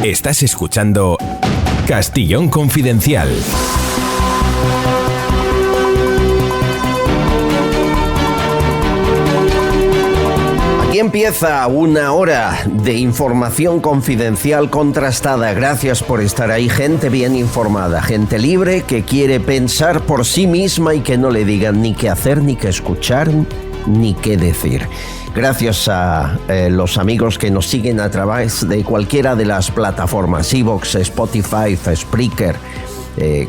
Estás escuchando Castellón Confidencial. Aquí empieza una hora de información confidencial contrastada. Gracias por estar ahí, gente bien informada, gente libre que quiere pensar por sí misma y que no le digan ni qué hacer, ni qué escuchar, ni qué decir. Gracias a los amigos que nos siguen a través de cualquiera de las plataformas, iVoox, Spotify, Spreaker.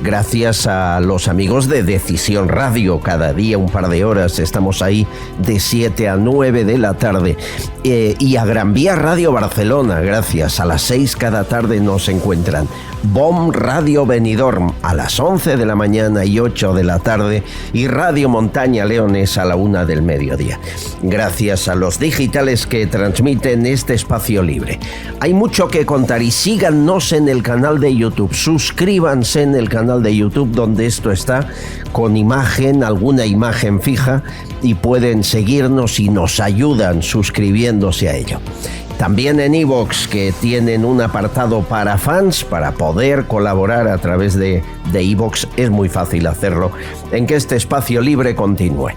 Gracias a los amigos de Decisión Radio, cada día un par de horas estamos ahí de 7 a 9 de la tarde, y a Gran Vía Radio Barcelona, gracias, a las 6 cada tarde nos encuentran. BOM Radio Benidorm a las 11 de la mañana y 8 de la tarde, y Radio Montaña Leones a la 1 del mediodía. Gracias a los digitales que transmiten este espacio libre. Hay mucho que contar y síganos en el canal de YouTube, suscríbanse en el canal de YouTube donde esto está con imagen, alguna imagen fija, y pueden seguirnos y nos ayudan suscribiéndose a ello. También en iVoox, que tienen un apartado para fans, para poder colaborar a través de iVoox. Es muy fácil hacerlo en que este espacio libre continúe.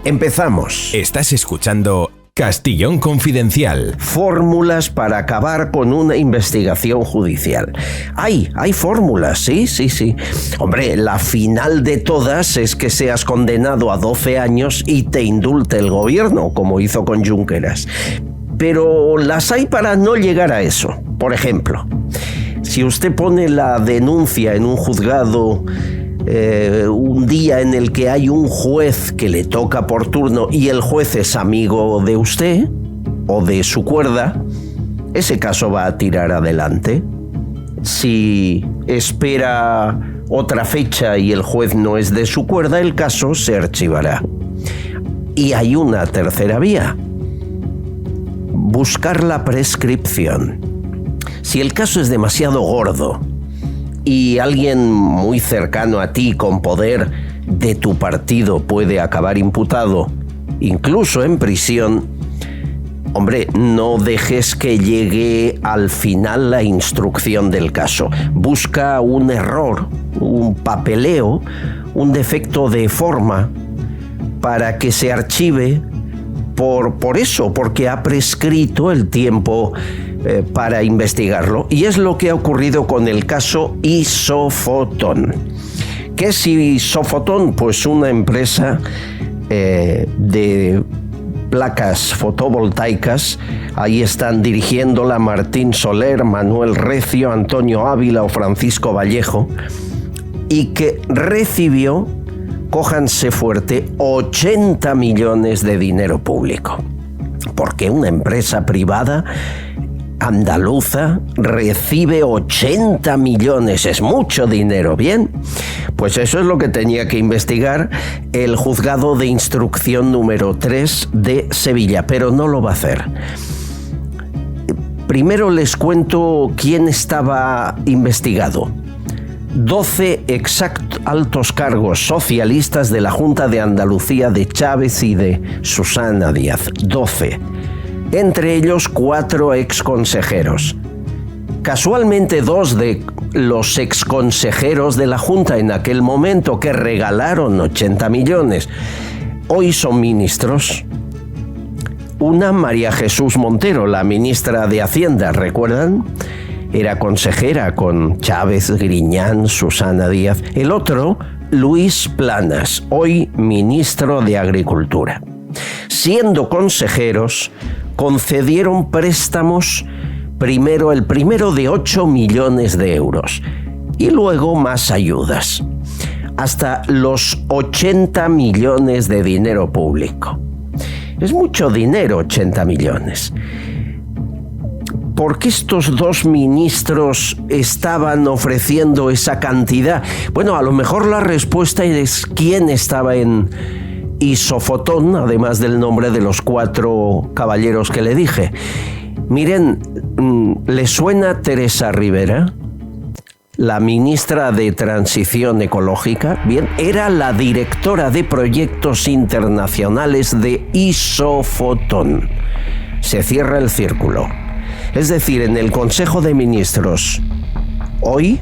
Empezamos. Estás escuchando Castellón Confidencial. Fórmulas para acabar con una investigación judicial. Hay fórmulas, sí. Hombre, la final de todas es que seas condenado a 12 años y te indulte el gobierno, como hizo con Junqueras. Pero las hay para no llegar a eso. Por ejemplo, si usted pone la denuncia en un juzgado un día en el que hay un juez que le toca por turno y el juez es amigo de usted o de su cuerda, ese caso va a tirar adelante. Si espera otra fecha y el juez no es de su cuerda, el caso se archivará. Y hay una tercera vía: buscar la prescripción. Si el caso es demasiado gordo y alguien muy cercano a ti con poder de tu partido puede acabar imputado, incluso en prisión, hombre, no dejes que llegue al final la instrucción del caso. Busca un error, un papeleo, un defecto de forma para que se archive por eso, porque ha prescrito el tiempo para investigarlo. Y es lo que ha ocurrido con el caso Isofotón. ¿Qué es Isofotón? Pues una empresa de placas fotovoltaicas. Ahí están dirigiéndola Martín Soler, Manuel Recio, Antonio Ávila o Francisco Vallejo, y que recibió, cójanse fuerte, 80 millones de dinero público. Porque una empresa privada andaluza recibe 80 millones, es mucho dinero, ¿bien? Pues eso es lo que tenía que investigar el juzgado de instrucción número 3 de Sevilla, pero no lo va a hacer. Primero les cuento quién estaba investigado. 12 altos cargos socialistas de la Junta de Andalucía de Chávez y de Susana Díaz. 12. Entre ellos 4 exconsejeros. Casualmente 2 de los exconsejeros de la Junta en aquel momento que regalaron 80 millones, hoy son ministros. Una, María Jesús Montero, la ministra de Hacienda, ¿recuerdan? Era consejera con Chávez, Griñán, Susana Díaz. El otro, Luis Planas, hoy ministro de Agricultura. Siendo consejeros, concedieron préstamos, el primero de 8 millones de euros y luego más ayudas, hasta los 80 millones de dinero público. Es mucho dinero, 80 millones. ¿Por qué estos 2 ministros estaban ofreciendo esa cantidad? Bueno, a lo mejor la respuesta es quién estaba en Isofotón, además del nombre de los 4 caballeros que le dije. Miren, ¿le suena Teresa Rivera? La ministra de Transición Ecológica. Bien, era la directora de proyectos internacionales de Isofotón. Se cierra el círculo. Es decir, en el Consejo de Ministros, hoy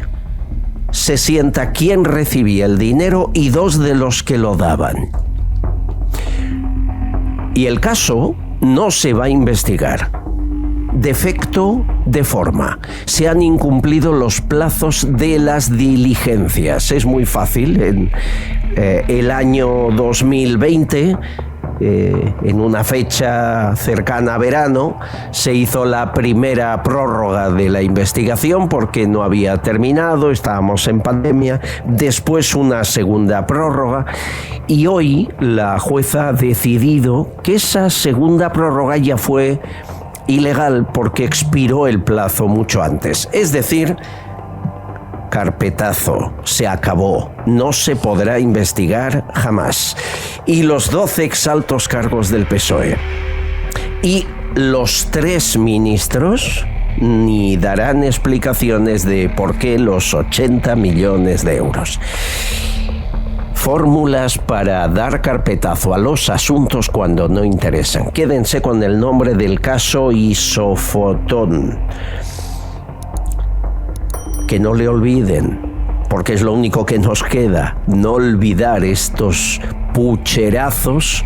se sienta quién recibía el dinero y 2 de los que lo daban. Y el caso no se va a investigar. Defecto de forma. Se han incumplido los plazos de las diligencias. Es muy fácil. En el año 2020, en una fecha cercana a verano, se hizo la primera prórroga de la investigación porque no había terminado, estábamos en pandemia. Después una segunda prórroga y hoy la jueza ha decidido que esa segunda prórroga ya fue ilegal porque expiró el plazo mucho antes. Es decir, carpetazo, se acabó, no se podrá investigar jamás. Y los 12 exaltos cargos del PSOE y los 3 ministros ni darán explicaciones de por qué los 80 millones de euros. Fórmulas para dar carpetazo a los asuntos cuando no interesan. Quédense con el nombre del caso Isofotón. Que no le olviden, porque es lo único que nos queda, no olvidar estos pucherazos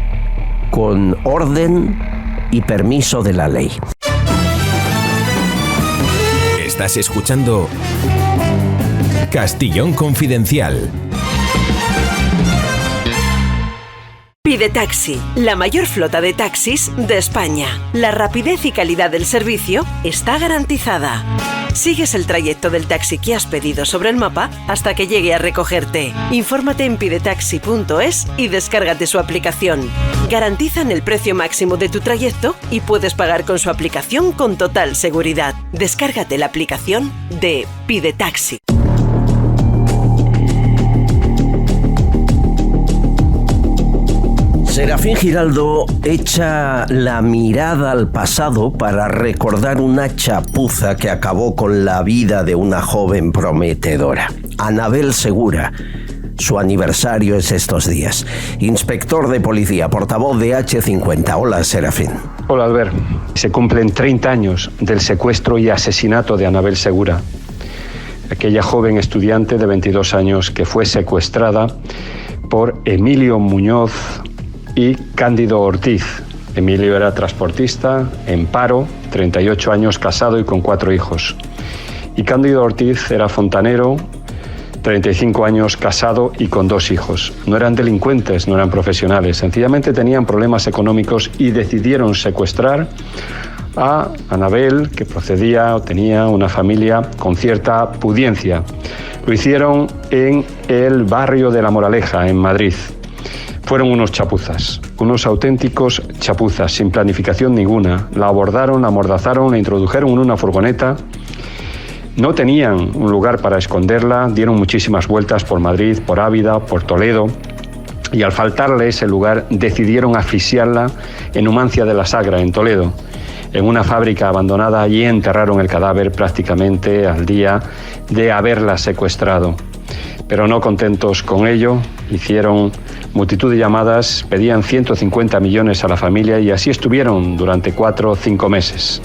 con orden y permiso de la ley. Estás escuchando Castillón Confidencial. Pide Taxi, la mayor flota de taxis de España. La rapidez y calidad del servicio está garantizada. Sigues el trayecto del taxi que has pedido sobre el mapa hasta que llegue a recogerte. Infórmate en pidetaxi.es y descárgate su aplicación. Garantizan el precio máximo de tu trayecto y puedes pagar con su aplicación con total seguridad. Descárgate la aplicación de Pide Taxi. Serafín Giraldo echa la mirada al pasado para recordar una chapuza que acabó con la vida de una joven prometedora. Anabel Segura. Su aniversario es estos días. Inspector de policía, portavoz de H50. Hola, Serafín. Hola, Albert. Se cumplen 30 años del secuestro y asesinato de Anabel Segura, aquella joven estudiante de 22 años que fue secuestrada por Emilio Muñoz y Cándido Ortiz. Emilio era transportista, en paro, 38 años, casado y con 4 hijos. Y Cándido Ortiz era fontanero, 35 años, casado y con 2 hijos. No eran delincuentes, no eran profesionales, sencillamente tenían problemas económicos y decidieron secuestrar a Anabel, que procedía o tenía una familia con cierta pudiencia. Lo hicieron en el barrio de La Moraleja, en Madrid. Fueron unos chapuzas, unos auténticos chapuzas, sin planificación ninguna. La abordaron, la amordazaron, la introdujeron en una furgoneta. No tenían un lugar para esconderla, dieron muchísimas vueltas por Madrid, por Ávida, por Toledo, y al faltarle ese lugar decidieron asfixiarla en Numancia de la Sagra, en Toledo, en una fábrica abandonada. Allí enterraron el cadáver prácticamente al día de haberla secuestrado. Pero no contentos con ello, hicieron multitud de llamadas, pedían 150 millones a la familia y así estuvieron durante 4 o 5 meses.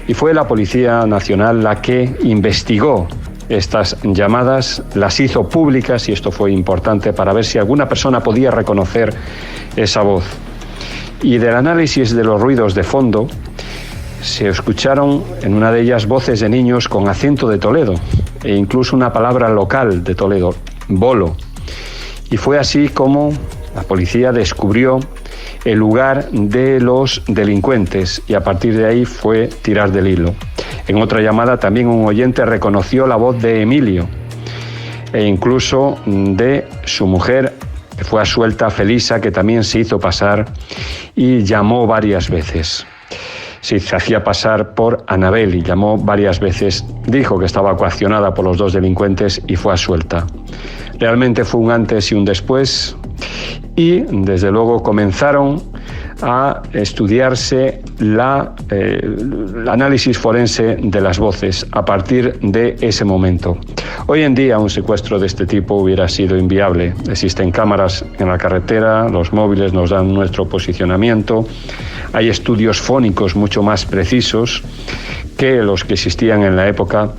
Y fue la Policía Nacional la que investigó estas llamadas, las hizo públicas, y esto fue importante para ver si alguna persona podía reconocer esa voz. Y del análisis de los ruidos de fondo, se escucharon en una de ellas voces de niños con acento de Toledo e incluso una palabra local de Toledo, bolo. Y fue así como la policía descubrió el lugar de los delincuentes y a partir de ahí fue tirar del hilo. En otra llamada también un oyente reconoció la voz de Emilio e incluso de su mujer, que fue absuelta, Felisa, que también se hizo pasar y llamó varias veces. Se hacía pasar por Anabel y llamó varias veces, dijo que estaba coaccionada por los 2 delincuentes y fue absuelta. Realmente fue un antes y un después y desde luego comenzaron a estudiarse el análisis forense de las voces a partir de ese momento. Hoy en día un secuestro de este tipo hubiera sido inviable. Existen cámaras en la carretera, los móviles nos dan nuestro posicionamiento, hay estudios fónicos mucho más precisos que los que existían en la época,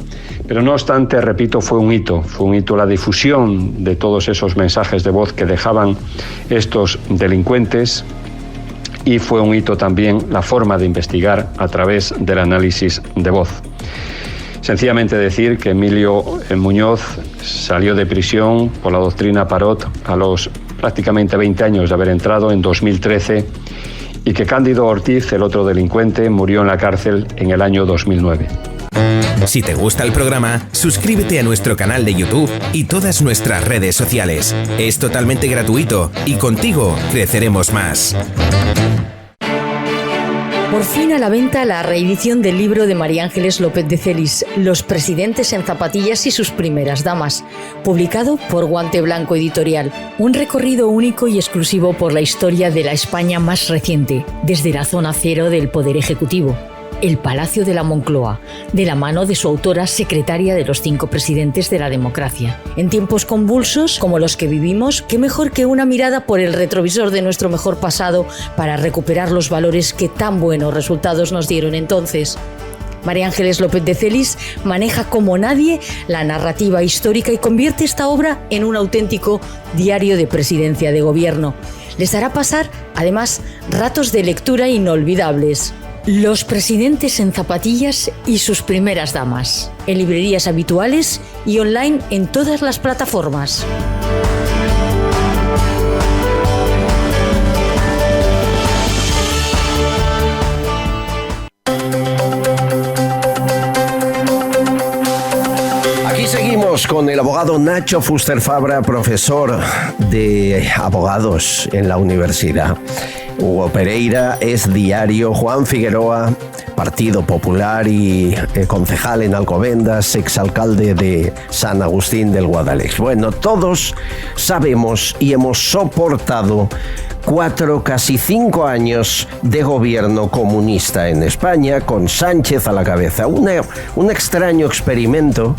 pero no obstante, repito, fue un hito la difusión de todos esos mensajes de voz que dejaban estos delincuentes, y fue un hito también la forma de investigar a través del análisis de voz. Sencillamente decir que Emilio Muñoz salió de prisión por la doctrina Parot a los prácticamente 20 años de haber entrado en 2013, y que Cándido Ortiz, el otro delincuente, murió en la cárcel en el año 2009. Si te gusta el programa, suscríbete a nuestro canal de YouTube y todas nuestras redes sociales. Es totalmente gratuito y contigo creceremos más. Por fin a la venta la reedición del libro de María Ángeles López de Celis, Los presidentes en zapatillas y sus primeras damas, publicado por Guante Blanco Editorial. Un recorrido único y exclusivo por la historia de la España más reciente, desde la zona cero del Poder Ejecutivo, el Palacio de la Moncloa, de la mano de su autora, secretaria de los 5 presidentes de la democracia. En tiempos convulsos como los que vivimos, qué mejor que una mirada por el retrovisor de nuestro mejor pasado para recuperar los valores que tan buenos resultados nos dieron entonces. María Ángeles López de Celis maneja como nadie la narrativa histórica y convierte esta obra en un auténtico diario de presidencia de gobierno. Les hará pasar, además, ratos de lectura inolvidables. Los presidentes en zapatillas y sus primeras damas, en librerías habituales y online en todas las plataformas. Aquí seguimos con el abogado Nacho Fuster Fabra, profesor de abogados en la universidad. Hugo Pereira es diario, Juan Figueroa, Partido Popular y concejal en Alcobendas, exalcalde de San Agustín del Guadalix. Bueno, todos sabemos y hemos soportado 4, casi 5 años de gobierno comunista en España, con Sánchez a la cabeza. Un extraño experimento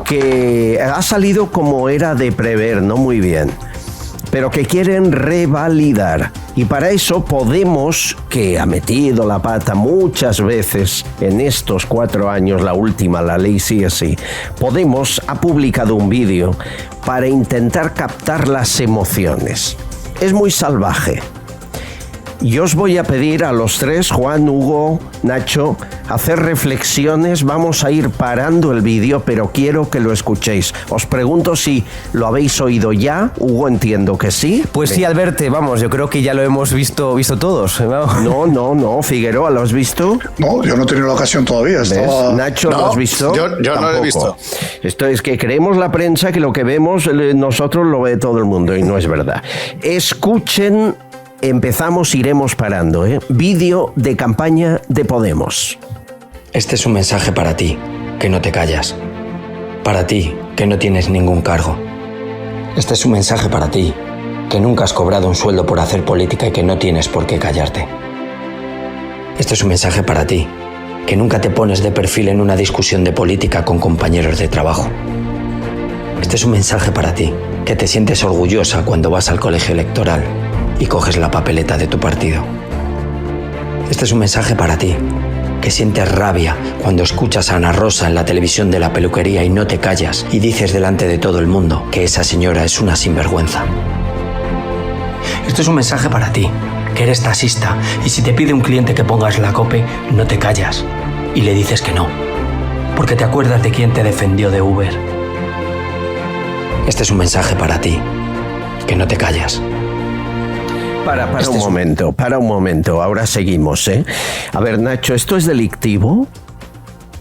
que ha salido como era de prever, no muy bien, pero que quieren revalidar. Y para eso Podemos, que ha metido la pata muchas veces en estos 4 años, la última, la ley sí es sí, Podemos ha publicado un vídeo para intentar captar las emociones. Es muy salvaje. Yo os voy a pedir a los 3, Juan, Hugo, Nacho, hacer reflexiones. Vamos a ir parando el vídeo, pero quiero que lo escuchéis. Os pregunto si lo habéis oído ya. Hugo, entiendo que sí. Pues sí, Alberto, vamos, yo creo que ya lo hemos visto todos. No, Figueroa, ¿lo has visto? No, yo no he tenido la ocasión todavía. Nacho, ¿lo has visto? Yo no lo he visto. Esto es que creemos la prensa que lo que vemos nosotros lo ve todo el mundo, y no es verdad. Escuchen. Empezamos, iremos parando, Vídeo de campaña de Podemos. Este es un mensaje para ti, que no te callas. Para ti, que no tienes ningún cargo. Este es un mensaje para ti, que nunca has cobrado un sueldo por hacer política y que no tienes por qué callarte. Este es un mensaje para ti, que nunca te pones de perfil en una discusión de política con compañeros de trabajo. Este es un mensaje para ti, que te sientes orgullosa cuando vas al colegio electoral y coges la papeleta de tu partido. Este es un mensaje para ti, que sientes rabia cuando escuchas a Ana Rosa en la televisión de la peluquería y no te callas y dices delante de todo el mundo que esa señora es una sinvergüenza. Este es un mensaje para ti, que eres taxista y si te pide un cliente que pongas la COPE, no te callas y le dices que no, porque te acuerdas de quién te defendió de Uber. Este es un mensaje para ti, que no te callas. Para un momento, ahora seguimos, A ver, Nacho, ¿esto es delictivo?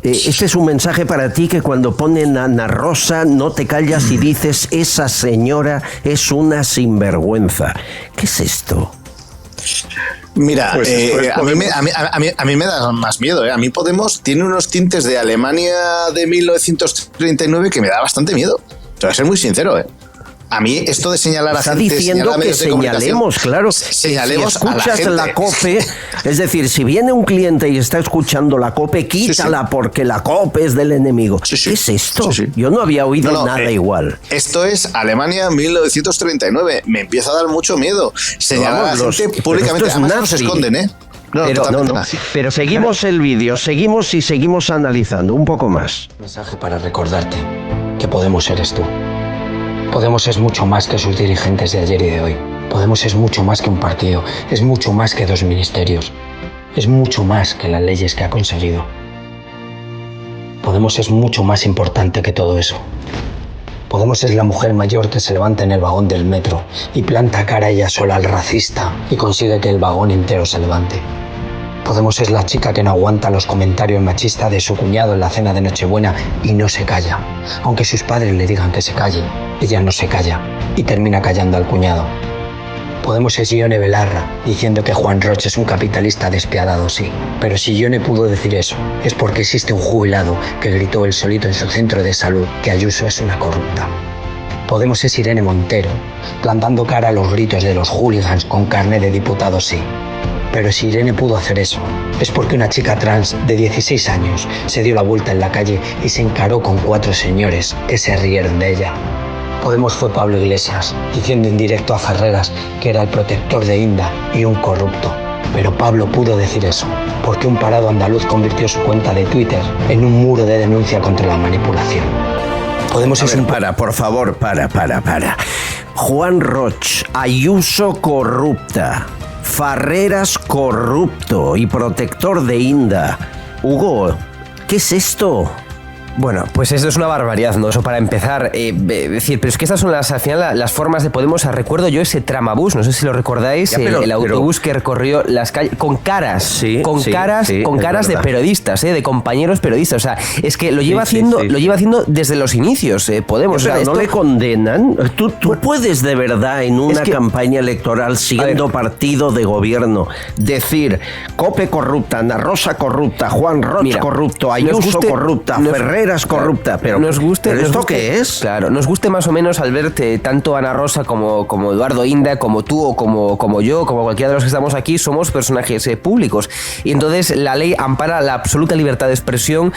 Este es un mensaje para ti, que cuando ponen a Ana Rosa no te callas y dices esa señora es una sinvergüenza. ¿Qué es esto? Mira, a mí me da más miedo. A mí Podemos tiene unos tintes de Alemania de 1939 que me da bastante miedo. Te voy a ser muy sincero, A mí esto de señalar a gente... Está diciendo que señalemos, claro. Señalemos si escuchas a la COPE, es decir, si viene un cliente y está escuchando la COPE, quítala porque la COPE es del enemigo. ¿Qué es esto? Yo no había oído nada igual. Esto es Alemania 1939. Me empieza a dar mucho miedo. Señalar a la gente públicamente. Además no se esconden, ¿eh? Pero seguimos el vídeo, seguimos analizando un poco más. Mensaje para recordarte que Podemos eres tú. Podemos es mucho más que sus dirigentes de ayer y de hoy. Podemos es mucho más que un partido, es mucho más que 2 ministerios, es mucho más que las leyes que ha conseguido. Podemos es mucho más importante que todo eso. Podemos es la mujer mayor que se levanta en el vagón del metro y planta cara ella sola al racista y consigue que el vagón entero se levante. Podemos es la chica que no aguanta los comentarios machistas de su cuñado en la cena de Nochebuena y no se calla. Aunque sus padres le digan que se calle, ella no se calla y termina callando al cuñado. Podemos es Ione Belarra diciendo que Juan Roch es un capitalista despiadado, sí. Pero si Ione pudo decir eso, es porque existe un jubilado que gritó él solito en su centro de salud que Ayuso es una corrupta. Podemos es Irene Montero, plantando cara a los gritos de los hooligans con carné de diputado, sí. Pero si Irene pudo hacer eso, es porque una chica trans de 16 años se dio la vuelta en la calle y se encaró con 4 señores que se rieron de ella. Podemos fue Pablo Iglesias, diciendo en directo a Ferreras que era el protector de Inda y un corrupto. Pero Pablo pudo decir eso, porque un parado andaluz convirtió su cuenta de Twitter en un muro de denuncia contra la manipulación. Podemos es un... Por favor, para. Juan Roch, Ayuso corrupta, Ferreras corrupto y protector de Inda. Hugo, ¿qué es esto? Bueno, pues esto es una barbaridad, ¿no? Eso para empezar. Decir, pero es que estas son al final las formas de Podemos. Recuerdo yo ese tramabús, no sé si lo recordáis, el autobús que recorrió las calles con caras, caras de periodistas, de compañeros periodistas. O sea, es que lo lleva haciendo desde los inicios, Podemos. Pero no le condenan. Tú puedes de verdad en una campaña electoral siendo partido de gobierno decir COPE corrupta, Ana Rosa corrupta, Juan Roch corrupto, Ayuso corrupta, Ferreras corrupta, pero ¿esto qué es? Claro, nos guste más o menos al verte tanto Ana Rosa como Eduardo Inda, como tú o como yo, como cualquiera de los que estamos aquí, somos personajes públicos. Y entonces la ley ampara la absoluta libertad de expresión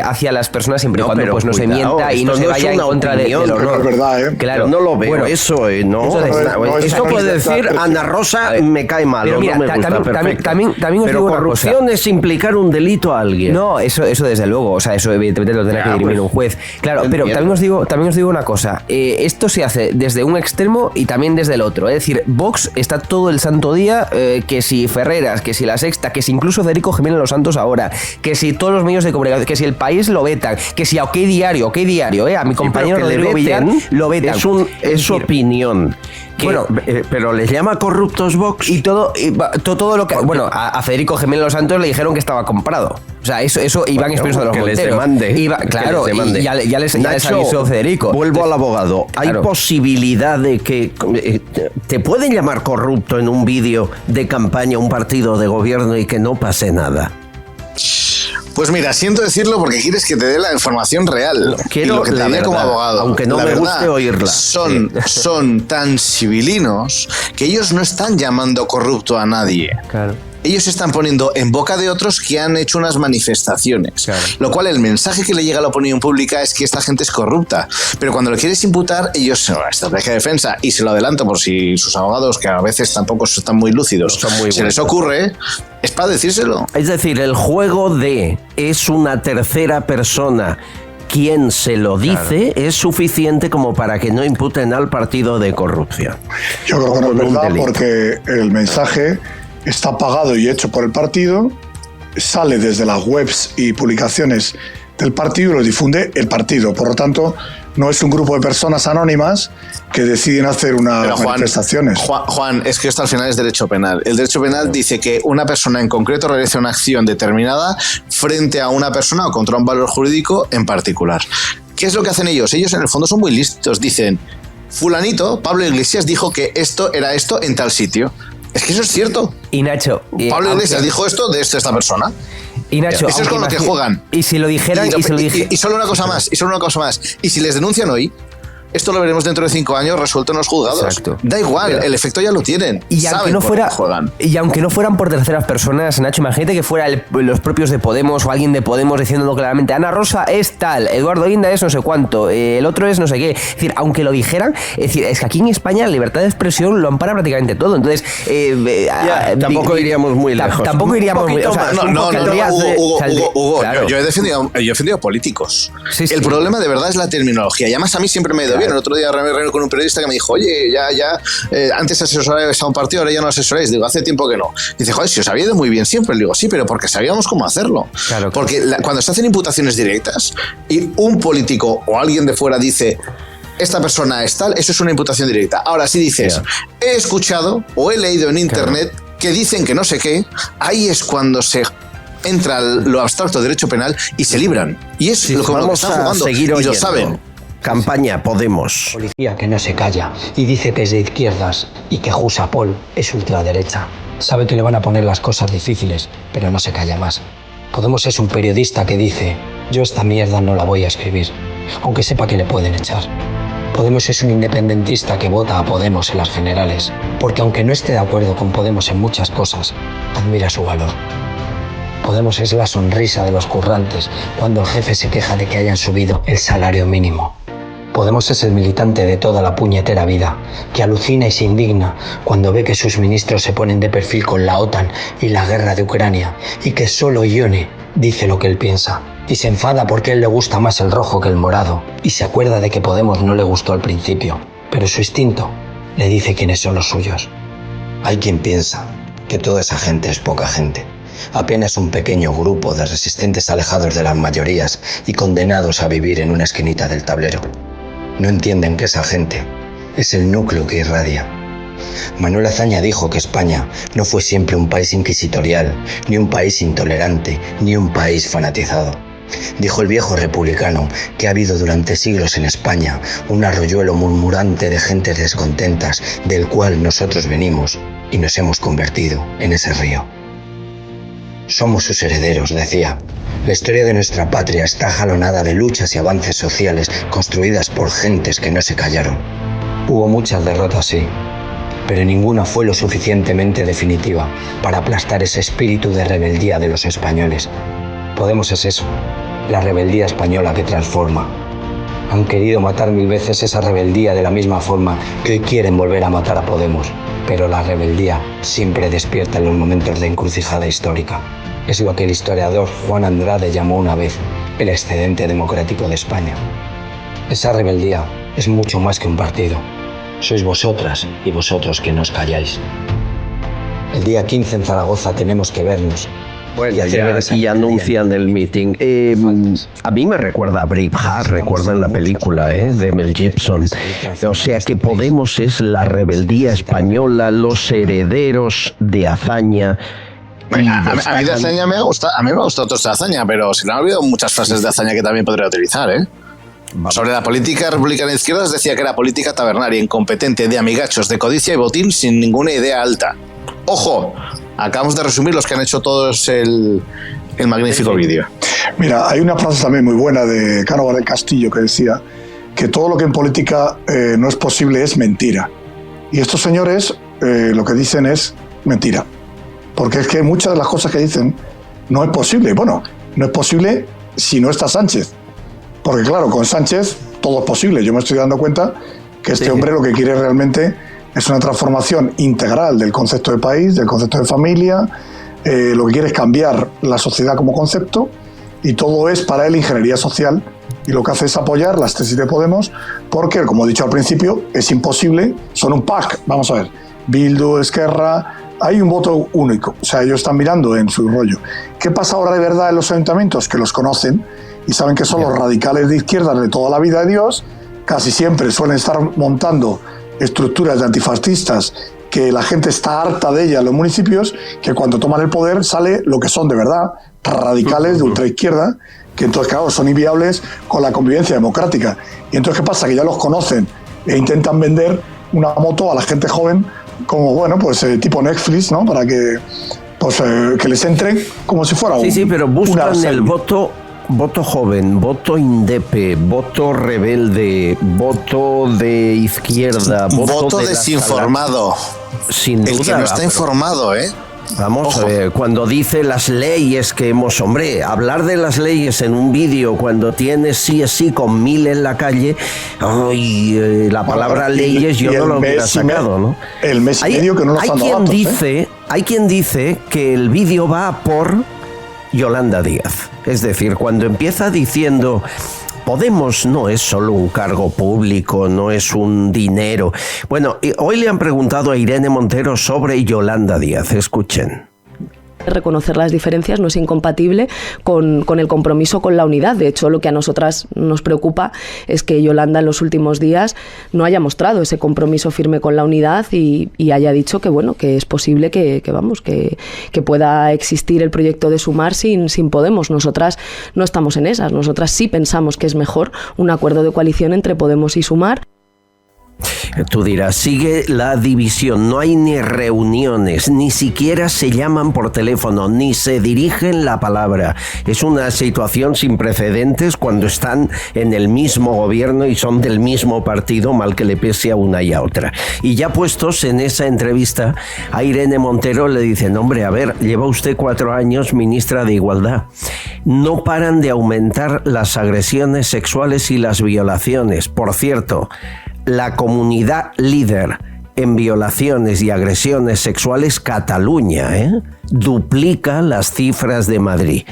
hacia las personas siempre y cuando pues no se mienta y no se vaya en contra del honor. Es verdad, Claro. No lo veo eso, ¿no? Esto puede decir Ana Rosa me cae mal, no me gusta, perfecto. También os pero digo corrupción una cosa. es implicar un delito a alguien. No, eso desde luego, o sea, eso evidentemente lo tendrá que dirimir un juez. Claro, pero también os digo una cosa. Esto se hace desde un extremo y también desde el otro. Es decir, Vox está todo el santo día, que si Ferreras, que si La Sexta, que si incluso Federico Jiménez Los Santos ahora, que si todos los medios de comunicación, que si El País lo vetan, que si a OK Diario, a mi compañero Rodrigo Villar lo vetan. Es su opinión. Bueno, pero les llama corruptos Vox y todo lo que... Bueno, a Federico Jiménez Los Santos le dijeron que estaba comprado. O sea, eso Iván Espinosa de los Monteros. Les demande. Claro, y ya les avisó Federico. Vuelvo al abogado. ¿Hay posibilidad de que te pueden llamar corrupto en un vídeo de campaña un partido de gobierno y que no pase nada? Pues mira, siento decirlo porque quieres que te dé la información real. Quiero lo que te diría como abogado. Aunque no me guste oírla. Son tan civilinos que ellos no están llamando corrupto a nadie. Claro. Ellos se están poniendo en boca de otros que han hecho unas manifestaciones. Claro. Lo cual el mensaje que le llega a la opinión pública es que esta gente es corrupta. Pero cuando lo quieres imputar, ellos, estrategia de defensa, y se lo adelanto por si sus abogados, que a veces tampoco están muy lúcidos, les ocurre, es para decírselo. Es decir, el juego de es una tercera persona quien se lo dice es suficiente como para que no imputen al partido de corrupción. Yo creo que no es verdad, porque el mensaje está pagado y hecho por el partido, sale desde las webs y publicaciones del partido y lo difunde el partido. Por lo tanto, no es un grupo de personas anónimas que deciden hacer unas manifestaciones. Juan, es que esto al final es derecho penal. El derecho penal dice que una persona en concreto realiza una acción determinada frente a una persona o contra un valor jurídico en particular. ¿Qué es lo que hacen ellos? Ellos en el fondo son muy listos. Dicen, fulanito, Pablo Iglesias, dijo que esto era esto en tal sitio. Es que eso es cierto. Y Nacho, Pablo Iglesias dijo esto de esta persona. Y Nacho, eso es con lo que juegan. Y si lo dijeran, y solo una cosa más, y si les denuncian hoy, esto lo veremos dentro de 5 años resuelto en los juzgados. Exacto. Da igual, el efecto ya lo tienen. Y aunque no fueran por terceras personas, Nacho, imagínate que fuera los propios de Podemos o alguien de Podemos diciéndolo claramente: Ana Rosa es tal, Eduardo Guinda es no sé cuánto, el otro es no sé qué. Es decir, aunque lo dijeran, es que aquí en España la libertad de expresión lo ampara prácticamente todo. Entonces, tampoco iríamos muy lejos. Tampoco iríamos muy lejos. Hugo, claro. Yo he defendido a políticos. Sí, el problema de verdad es la terminología. Y además a mí siempre me ha ido bien. El otro día me reuní con un periodista que me dijo: oye, antes asesorabais a un partido, ahora ya no asesoráis. Digo, hace tiempo que no. Dice: joder, si os había ido muy bien siempre. Le digo: sí, pero porque sabíamos cómo hacerlo. Claro. Porque cuando se hacen imputaciones directas y un político o alguien de fuera dice: esta persona es tal, eso es una imputación directa. Ahora, si dices: he escuchado o he leído en internet que dicen que no sé qué, ahí es cuando se entra lo abstracto derecho penal y se libran. Y es lo que vamos a jugando, seguir y lo saben. Campaña Podemos. Policía que no se calla y dice que es de izquierdas y que Jusapol es ultraderecha. Sabe que le van a poner las cosas difíciles, pero no se calla más. Podemos es un periodista que dice: yo esta mierda no la voy a escribir, aunque sepa que le pueden echar. Podemos es un independentista que vota a Podemos en las generales, porque aunque no esté de acuerdo con Podemos en muchas cosas, admira su valor. Podemos es la sonrisa de los currantes cuando el jefe se queja de que hayan subido el salario mínimo. Podemos es el militante de toda la puñetera vida, que alucina y se indigna cuando ve que sus ministros se ponen de perfil con la OTAN y la guerra de Ucrania, y que solo Ione dice lo que él piensa, y se enfada porque a él le gusta más el rojo que el morado, y se acuerda de que Podemos no le gustó al principio, pero su instinto le dice quiénes son los suyos. Hay quien piensa que toda esa gente es poca gente, apenas un pequeño grupo de resistentes alejados de las mayorías y condenados a vivir en una esquinita del tablero. No entienden que esa gente es el núcleo que irradia. Manuel Azaña dijo que España no fue siempre un país inquisitorial, ni un país intolerante, ni un país fanatizado. Dijo el viejo republicano que ha habido durante siglos en España un arroyuelo murmurante de gentes descontentas, del cual nosotros venimos y nos hemos convertido en ese río. Somos sus herederos, decía. La historia de nuestra patria está jalonada de luchas y avances sociales construidas por gentes que no se callaron. Hubo muchas derrotas, sí, pero ninguna fue lo suficientemente definitiva para aplastar ese espíritu de rebeldía de los españoles. Podemos es eso, la rebeldía española que transforma. Han querido matar 1000 veces esa rebeldía de la misma forma que hoy quieren volver a matar a Podemos, pero la rebeldía siempre despierta en los momentos de encrucijada histórica. Es lo que el historiador Juan Andrade llamó una vez el excedente democrático de España. Esa rebeldía es mucho más que un partido. Sois vosotras y vosotros que no os calláis. El día 15 en Zaragoza tenemos que vernos. Bueno, y anuncian el meeting. A mí me recuerda a Braveheart, recuerdan la película de Mel Gibson. O sea que Podemos es la rebeldía española, los herederos de Azaña. A mí de Azaña me ha gustado, a mí me ha gustado toda Azaña, pero se me han olvidado muchas frases de Azaña que también podría utilizar, Sobre la política republicana de izquierdas decía que era política tabernaria, incompetente, de amigachos, de codicia y botín, sin ninguna idea alta. ¡Ojo! Acabamos de resumir los que han hecho todos el magnífico vídeo. Mira, hay una frase también muy buena de Cánovas del Castillo que decía que todo lo que en política no es posible es mentira. Y estos señores lo que dicen es mentira. Porque es que muchas de las cosas que dicen no es posible. Bueno, no es posible si no está Sánchez. Porque claro, con Sánchez todo es posible. Yo me estoy dando cuenta que este hombre lo que quiere realmente es una transformación integral del concepto de país, del concepto de familia. Lo que quiere es cambiar la sociedad como concepto y todo es para él ingeniería social. Y lo que hace es apoyar las tesis de Podemos porque, como he dicho al principio, es imposible. Son un pack, vamos a ver. Bildu, Esquerra, hay un voto único. O sea, ellos están mirando en su rollo. ¿Qué pasa ahora de verdad en los ayuntamientos? Que los conocen y saben que son los radicales de izquierda de toda la vida de Dios. Casi siempre suelen estar montando estructuras de antifascistas que la gente está harta de ellas en los municipios, que cuando toman el poder sale lo que son de verdad, radicales de ultraizquierda, que entonces, claro, son inviables con la convivencia democrática. Y entonces, ¿qué pasa? Que ya los conocen e intentan vender una moto a la gente joven como, bueno, pues tipo Netflix, ¿no? Para que, pues, que les entre como si fuera pero buscan el voto voto joven, voto indepe, voto rebelde, voto de izquierda, voto desinformado. Sin duda. El que no está informado, ¿eh? Vamos, cuando dice las leyes que hemos... Hombre, hablar de las leyes en un vídeo cuando tienes sí con 1000 en la calle, la palabra leyes yo no lo hubiera sacado, ¿no? El mes y medio que no nos han dado datos, Hay quien dice que el vídeo va por Yolanda Díaz. Es decir, cuando empieza diciendo... Podemos no es solo un cargo público, no es un dinero. Bueno, hoy le han preguntado a Irene Montero sobre Yolanda Díaz. Escuchen. Reconocer las diferencias no es incompatible con el compromiso con la unidad. De hecho, lo que a nosotras nos preocupa es que Yolanda en los últimos días no haya mostrado ese compromiso firme con la unidad y haya dicho que bueno, que es posible que pueda existir el proyecto de Sumar sin Podemos. Nosotras no estamos en esas. Nosotras sí pensamos que es mejor un acuerdo de coalición entre Podemos y Sumar. Tú dirás, sigue la división, no hay ni reuniones, ni siquiera se llaman por teléfono, ni se dirigen la palabra. Es una situación sin precedentes cuando están en el mismo gobierno y son del mismo partido, mal que le pese a una y a otra. Y ya puestos en esa entrevista, a Irene Montero le dicen, hombre, a ver, lleva usted 4 años ministra de Igualdad. No paran de aumentar las agresiones sexuales y las violaciones. Por cierto, la comunidad líder en violaciones y agresiones sexuales, Cataluña, duplica las cifras de Madrid.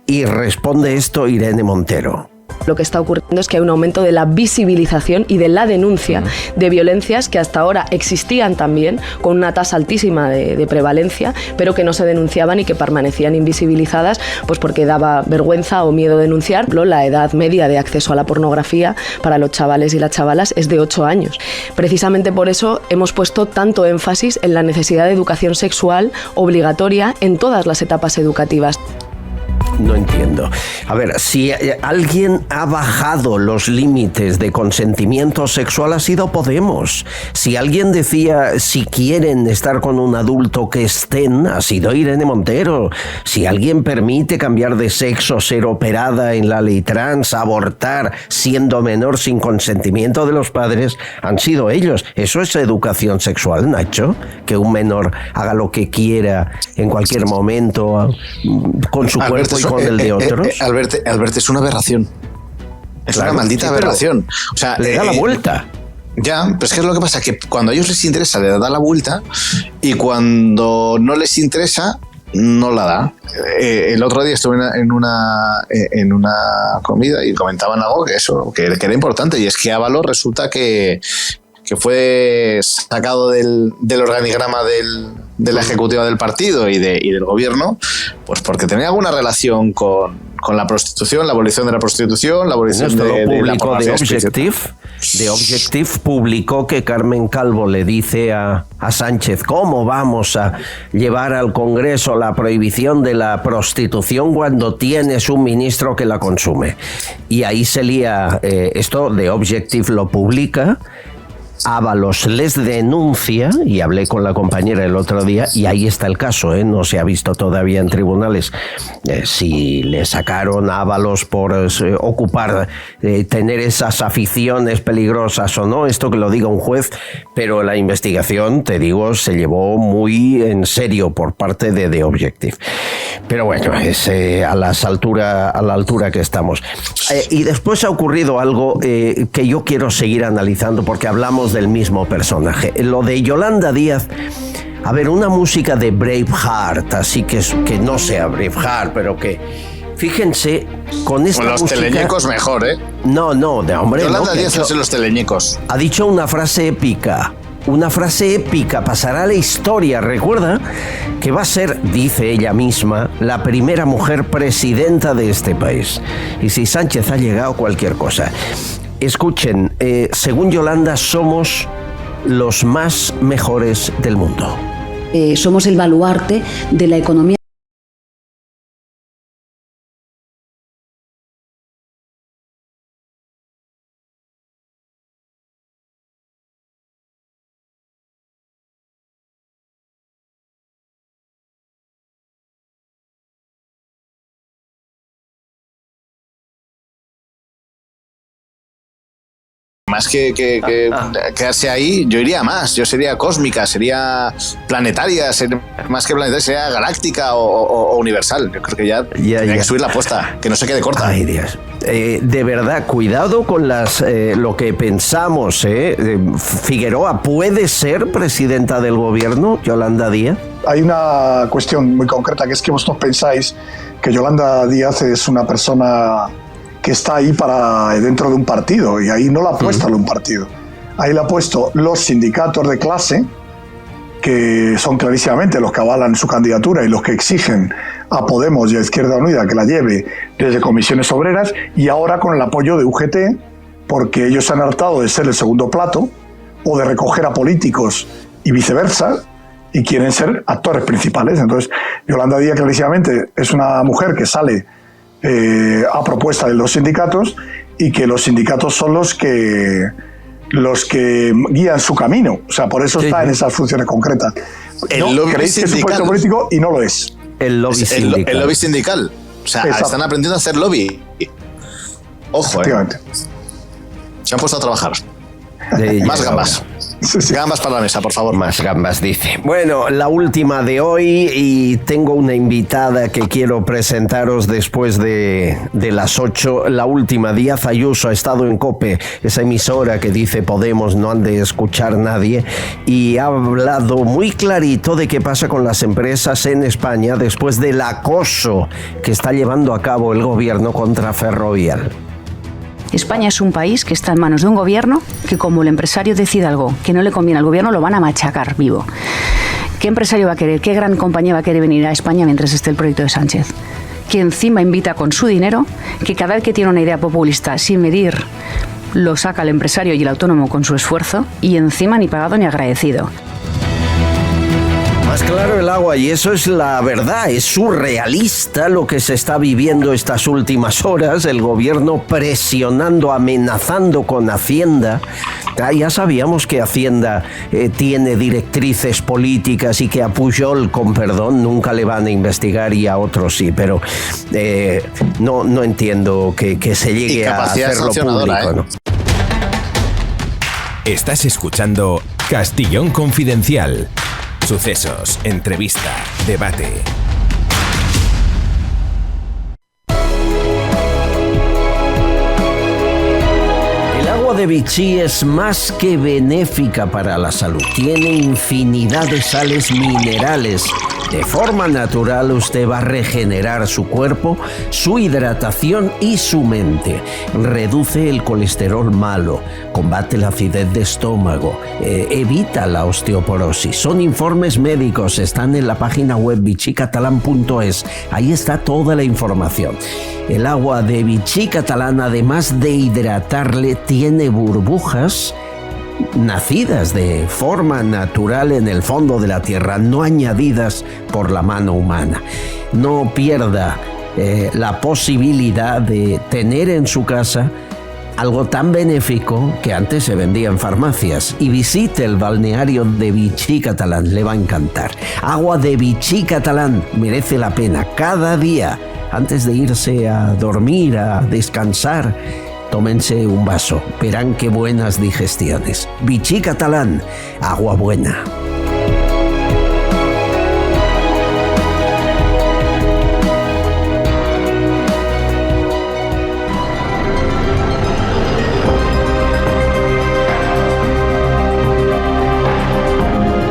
Y responde esto Irene Montero. Lo que está ocurriendo es que hay un aumento de la visibilización y de la denuncia de violencias que hasta ahora existían también con una tasa altísima de prevalencia, pero que no se denunciaban y que permanecían invisibilizadas pues porque daba vergüenza o miedo denunciar. La edad media de acceso a la pornografía para los chavales y las chavalas es de 8 años. Precisamente por eso hemos puesto tanto énfasis en la necesidad de educación sexual obligatoria en todas las etapas educativas. No entiendo. A ver, si alguien ha bajado los límites de consentimiento sexual ha sido Podemos. Si alguien decía si quieren estar con un adulto que estén, ha sido Irene Montero. Si alguien permite cambiar de sexo, ser operada en la ley trans, abortar siendo menor sin consentimiento de los padres, han sido ellos. ¿Eso es educación sexual, Nacho? Que un menor haga lo que quiera en cualquier momento con su cuerpo y con el de otros. Albert, es una aberración. Es una maldita aberración. O sea, le da la vuelta. Ya, pero es que es lo que pasa, que cuando a ellos les interesa le da la vuelta y cuando no les interesa no la da. El otro día estuve en una comida y comentaban algo que era importante, y es que Ábalos resulta que fue sacado del organigrama de la ejecutiva del partido y del gobierno, pues porque tenía alguna relación con la prostitución, la abolición de la prostitución, la abolición de la pornografía. De Objective publicó que Carmen Calvo le dice a Sánchez, ¿cómo vamos a llevar al Congreso la prohibición de la prostitución cuando tienes un ministro que la consume? Y ahí se lía, esto de Objective lo publica, Ábalos les denuncia, y hablé con la compañera el otro día, y ahí está el caso, no se ha visto todavía en tribunales si le sacaron a Ábalos por ocupar, tener esas aficiones peligrosas o no, esto que lo diga un juez, pero la investigación, te digo, se llevó muy en serio por parte de The Objective. Pero bueno, es a la altura que estamos. Y después ha ocurrido algo que yo quiero seguir analizando porque hablamos del mismo personaje. Lo de Yolanda Díaz, a ver, una música de Braveheart, así que no sea Braveheart, pero que fíjense, con esta los música... teleñecos mejor, ¿eh? No, de hombre. Yolanda Díaz hace los teleñecos. Ha dicho una frase épica. Una frase épica, pasará a la historia. Recuerda que va a ser, dice ella misma, la primera mujer presidenta de este país. Y si Sánchez ha llegado, cualquier cosa. Escuchen, según Yolanda, somos los más mejores del mundo. Somos el baluarte de la economía más que quedarse ahí, yo iría más. Yo sería cósmica, sería planetaria, más que planetaria, sería galáctica o universal. Yo creo que ya tiene que subir la apuesta, que no se quede corta. Ay, Dios. De verdad, cuidado con lo que pensamos. Figueroa, ¿puede ser presidenta del gobierno, Yolanda Díaz? Hay una cuestión muy concreta, que es que vosotros pensáis que Yolanda Díaz es una persona que está ahí dentro de un partido, y ahí no la ha puesto en un partido. Ahí la ha puesto los sindicatos de clase, que son clarísimamente los que avalan su candidatura y los que exigen a Podemos y a Izquierda Unida que la lleve desde comisiones obreras, y ahora con el apoyo de UGT, porque ellos se han hartado de ser el segundo plato o de recoger a políticos y viceversa, y quieren ser actores principales. Entonces, Yolanda Díaz clarísimamente es una mujer que sale a propuesta de los sindicatos, y que los sindicatos son los que guían su camino. O sea, por eso está en esas funciones concretas. Creéis que es un puesto político y no lo es. El lobby sindical. O sea, están aprendiendo a hacer lobby. Ojo, efectivamente. Se han puesto a trabajar. Más gambas. Gambas para la mesa, por favor. Más gambas, dice. Bueno, la última de hoy, y tengo una invitada que quiero presentaros después de las 8. La última, Díaz Ayuso ha estado en COPE, esa emisora que dice Podemos no han de escuchar nadie, y ha hablado muy clarito de qué pasa con las empresas en España después del acoso que está llevando a cabo el gobierno contra Ferrovial. España es un país que está en manos de un gobierno que, como el empresario decida algo que no le conviene al gobierno, lo van a machacar vivo. ¿Qué empresario va a querer, qué gran compañía va a querer venir a España mientras esté el proyecto de Sánchez? Que encima invita con su dinero, que cada vez que tiene una idea populista sin medir, lo saca el empresario y el autónomo con su esfuerzo, y encima ni pagado ni agradecido. Más claro el agua, y eso es la verdad. Es surrealista lo que se está viviendo estas últimas horas, el gobierno presionando, amenazando con Hacienda. Ya sabíamos que Hacienda tiene directrices políticas y que a Pujol, con perdón, nunca le van a investigar, y a otros sí, pero no entiendo que se llegue a hacerlo público, ¿no? Estás escuchando Castellón Confidencial. Sucesos, entrevista, debate. El agua de Vichy es más que benéfica para la salud. Tiene infinidad de sales minerales. De forma natural usted va a regenerar su cuerpo, su hidratación y su mente. Reduce el colesterol malo, combate la acidez de estómago, evita la osteoporosis. Son informes médicos, están en la página web vichycatalan.es. Ahí está toda la información. El agua de Vichy Catalán, además de hidratarle, tiene burbujas nacidas de forma natural en el fondo de la tierra, no añadidas por la mano humana. No pierda la posibilidad de tener en su casa algo tan benéfico que antes se vendía en farmacias, y visite el balneario de Vichy Catalán, le va a encantar. Agua de Vichy Catalán, merece la pena. Cada día, antes de irse a dormir, a descansar, tómense un vaso, verán qué buenas digestiones. Vichy Catalán, agua buena.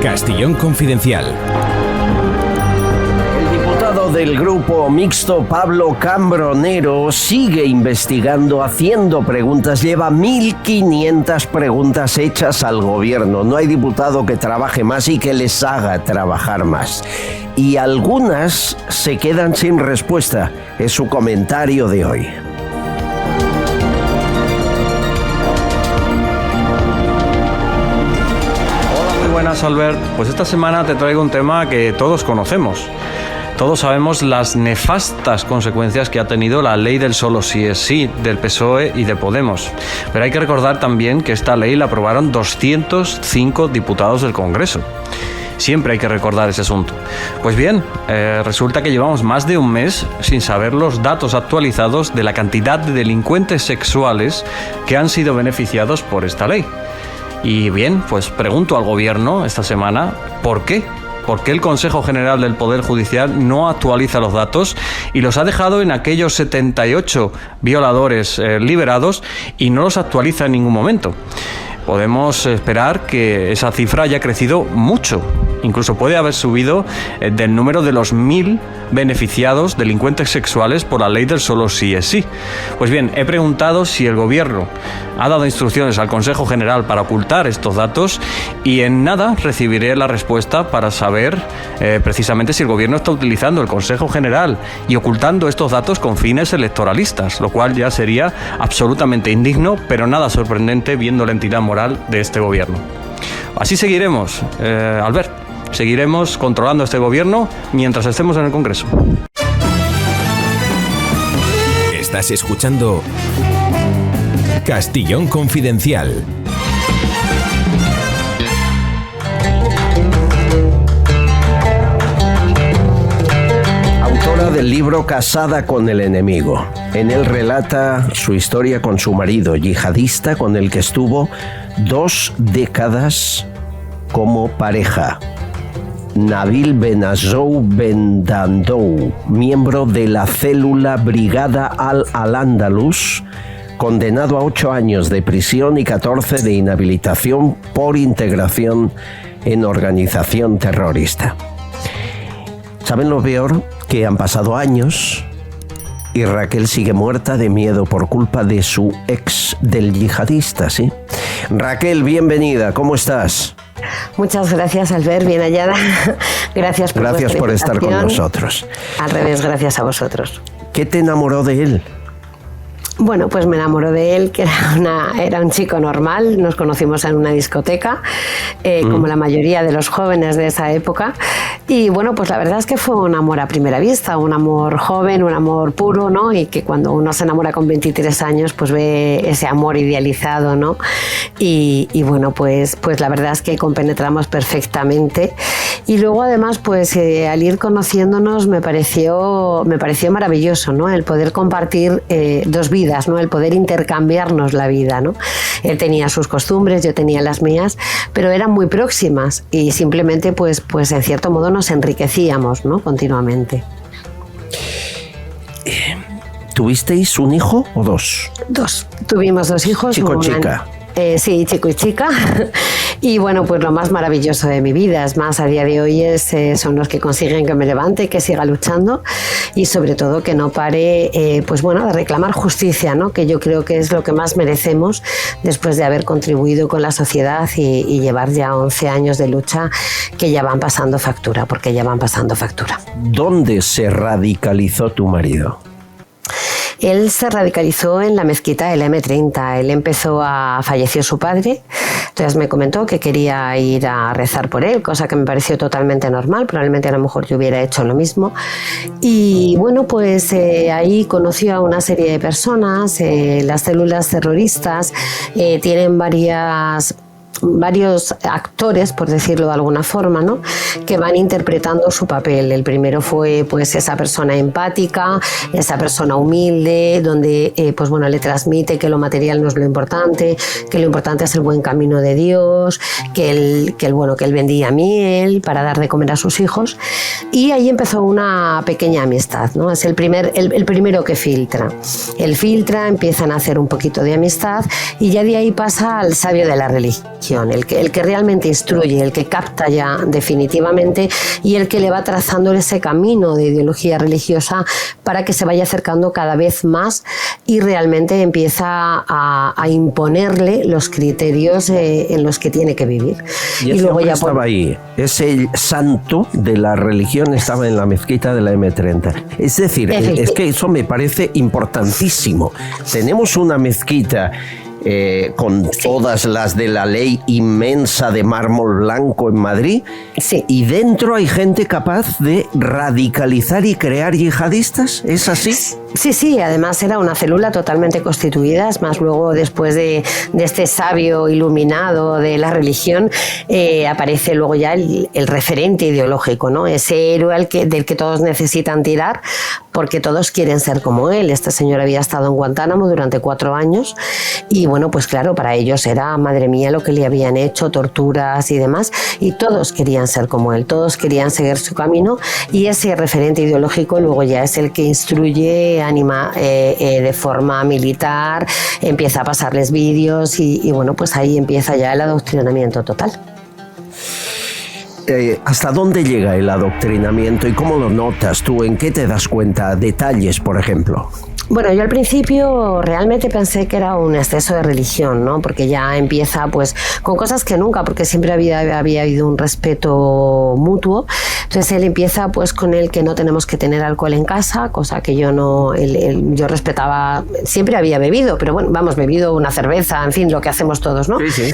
Castellón Confidencial. Del grupo mixto Pablo Cambronero sigue investigando, haciendo preguntas. Lleva 1.500 preguntas hechas al gobierno. No hay diputado que trabaje más y que les haga trabajar más. Y algunas se quedan sin respuesta. Es su comentario de hoy. Hola, muy buenas, Albert. Pues esta semana te traigo un tema que todos conocemos. Todos sabemos las nefastas consecuencias que ha tenido la ley del solo sí es sí del PSOE y de Podemos. Pero hay que recordar también que esta ley la aprobaron 205 diputados del Congreso. Siempre hay que recordar ese asunto. Pues bien, resulta que llevamos más de un mes sin saber los datos actualizados de la cantidad de delincuentes sexuales que han sido beneficiados por esta ley. Y bien, pues pregunto al gobierno esta semana, ¿por qué? ¿Por qué el Consejo General del Poder Judicial no actualiza los datos y los ha dejado en aquellos 78 violadores liberados y no los actualiza en ningún momento? Podemos esperar que esa cifra haya crecido mucho. Incluso puede haber subido del número de los 1.000 beneficiados delincuentes sexuales por la ley del solo sí es sí. Pues bien, he preguntado si el gobierno ha dado instrucciones al Consejo General para ocultar estos datos y en nada recibiré la respuesta para saber precisamente si el gobierno está utilizando el Consejo General y ocultando estos datos con fines electoralistas, lo cual ya sería absolutamente indigno, pero nada sorprendente viendo la entidad moral de este gobierno. Así seguiremos, Albert. Seguiremos controlando este gobierno mientras estemos en el Congreso. Estás escuchando Castillón Confidencial. Autora del libro Casada con el enemigo. En él relata su historia con su marido yihadista con el que estuvo 2 décadas como pareja. Nabil Benazou Bendandou, miembro de la célula Brigada Al-Andalus, condenado a 8 años de prisión y 14 de inhabilitación por integración en organización terrorista. ¿Saben lo peor? Que han pasado años y Raquel sigue muerta de miedo por culpa de su ex del yihadista, ¿sí? Raquel, bienvenida, ¿cómo estás? Muchas gracias, Albert, bien hallada. Gracias por estar con nosotros. Al revés, gracias a vosotros. ¿Qué te enamoró de él? Bueno, pues me enamoró de él, que era un chico normal. Nos conocimos en una discoteca, como la mayoría de los jóvenes de esa época. Y bueno, pues la verdad es que fue un amor a primera vista, un amor joven, un amor puro, ¿no? Y que cuando uno se enamora con 23 años, pues ve ese amor idealizado, ¿no? Y bueno, pues la verdad es que compenetramos perfectamente. Y luego además, pues al ir conociéndonos me pareció maravilloso, ¿no? El poder compartir 2 vidas, ¿no? El poder intercambiarnos la vida, ¿no? Él tenía sus costumbres, yo tenía las mías, pero eran muy próximas y simplemente pues en cierto modo nos enriquecíamos, ¿no? Continuamente. ¿Tuvisteis un hijo o 2? 2. Tuvimos 2 hijos. Chico, chica. Sí, chico y chica. Y bueno, pues lo más maravilloso de mi vida, es más, a día de hoy son los que consiguen que me levante, que siga luchando y sobre todo que no pare, pues bueno, de reclamar justicia, ¿no? Que yo creo que es lo que más merecemos después de haber contribuido con la sociedad y llevar ya 11 años de lucha que ya van pasando factura, porque ya van pasando factura. ¿Dónde se radicalizó tu marido? Él se radicalizó en la mezquita del M30. Él falleció su padre, entonces me comentó que quería ir a rezar por él, cosa que me pareció totalmente normal, probablemente a lo mejor yo hubiera hecho lo mismo. Y bueno, pues ahí conoció a una serie de personas. Las células terroristas tienen varios actores, por decirlo de alguna forma, ¿no? Que van interpretando su papel. El primero fue pues esa persona empática, esa persona humilde, donde pues bueno, le transmite que lo material no es lo importante, que lo importante es el buen camino de Dios, que él vendía miel para dar de comer a sus hijos, y ahí empezó una pequeña amistad, ¿no? Es el primero que filtra. Él filtra, empiezan a hacer un poquito de amistad y ya de ahí pasa al sabio de la religión. El que realmente instruye, el que capta ya definitivamente y el que le va trazando ese camino de ideología religiosa para que se vaya acercando cada vez más y realmente empieza a imponerle los criterios en los que tiene que vivir. Y luego ya estaba ahí, ese santo de la religión estaba en la mezquita de la M30. Es decir, es que eso me parece importantísimo. Tenemos una mezquita con todas las de la ley inmensa de mármol blanco en Madrid, y dentro hay gente capaz de radicalizar y crear yihadistas, ¿es así? Sí, además era una célula totalmente constituida, es más, luego después de este sabio iluminado de la religión, aparece luego ya el referente ideológico, ¿no? Ese héroe del que todos necesitan tirar, porque todos quieren ser como él. Este señor había estado en Guantánamo durante 4 años y bueno, pues claro, para ellos era, madre mía, lo que le habían hecho, torturas y demás, y todos querían ser como él, todos querían seguir su camino, y ese referente ideológico luego ya es el que instruye, anima de forma militar, empieza a pasarles vídeos y bueno, pues ahí empieza ya el adoctrinamiento total. ¿Hasta dónde llega el adoctrinamiento y cómo lo notas tú? ¿En qué te das cuenta? Detalles, por ejemplo. Bueno, yo al principio realmente pensé que era un exceso de religión, ¿no? Porque ya empieza pues con cosas que nunca, porque siempre había habido un respeto mutuo. Entonces él empieza pues con el que no tenemos que tener alcohol en casa, cosa que yo no, yo respetaba, siempre había bebido, pero bueno, bebido una cerveza, en fin, lo que hacemos todos, ¿no? Sí.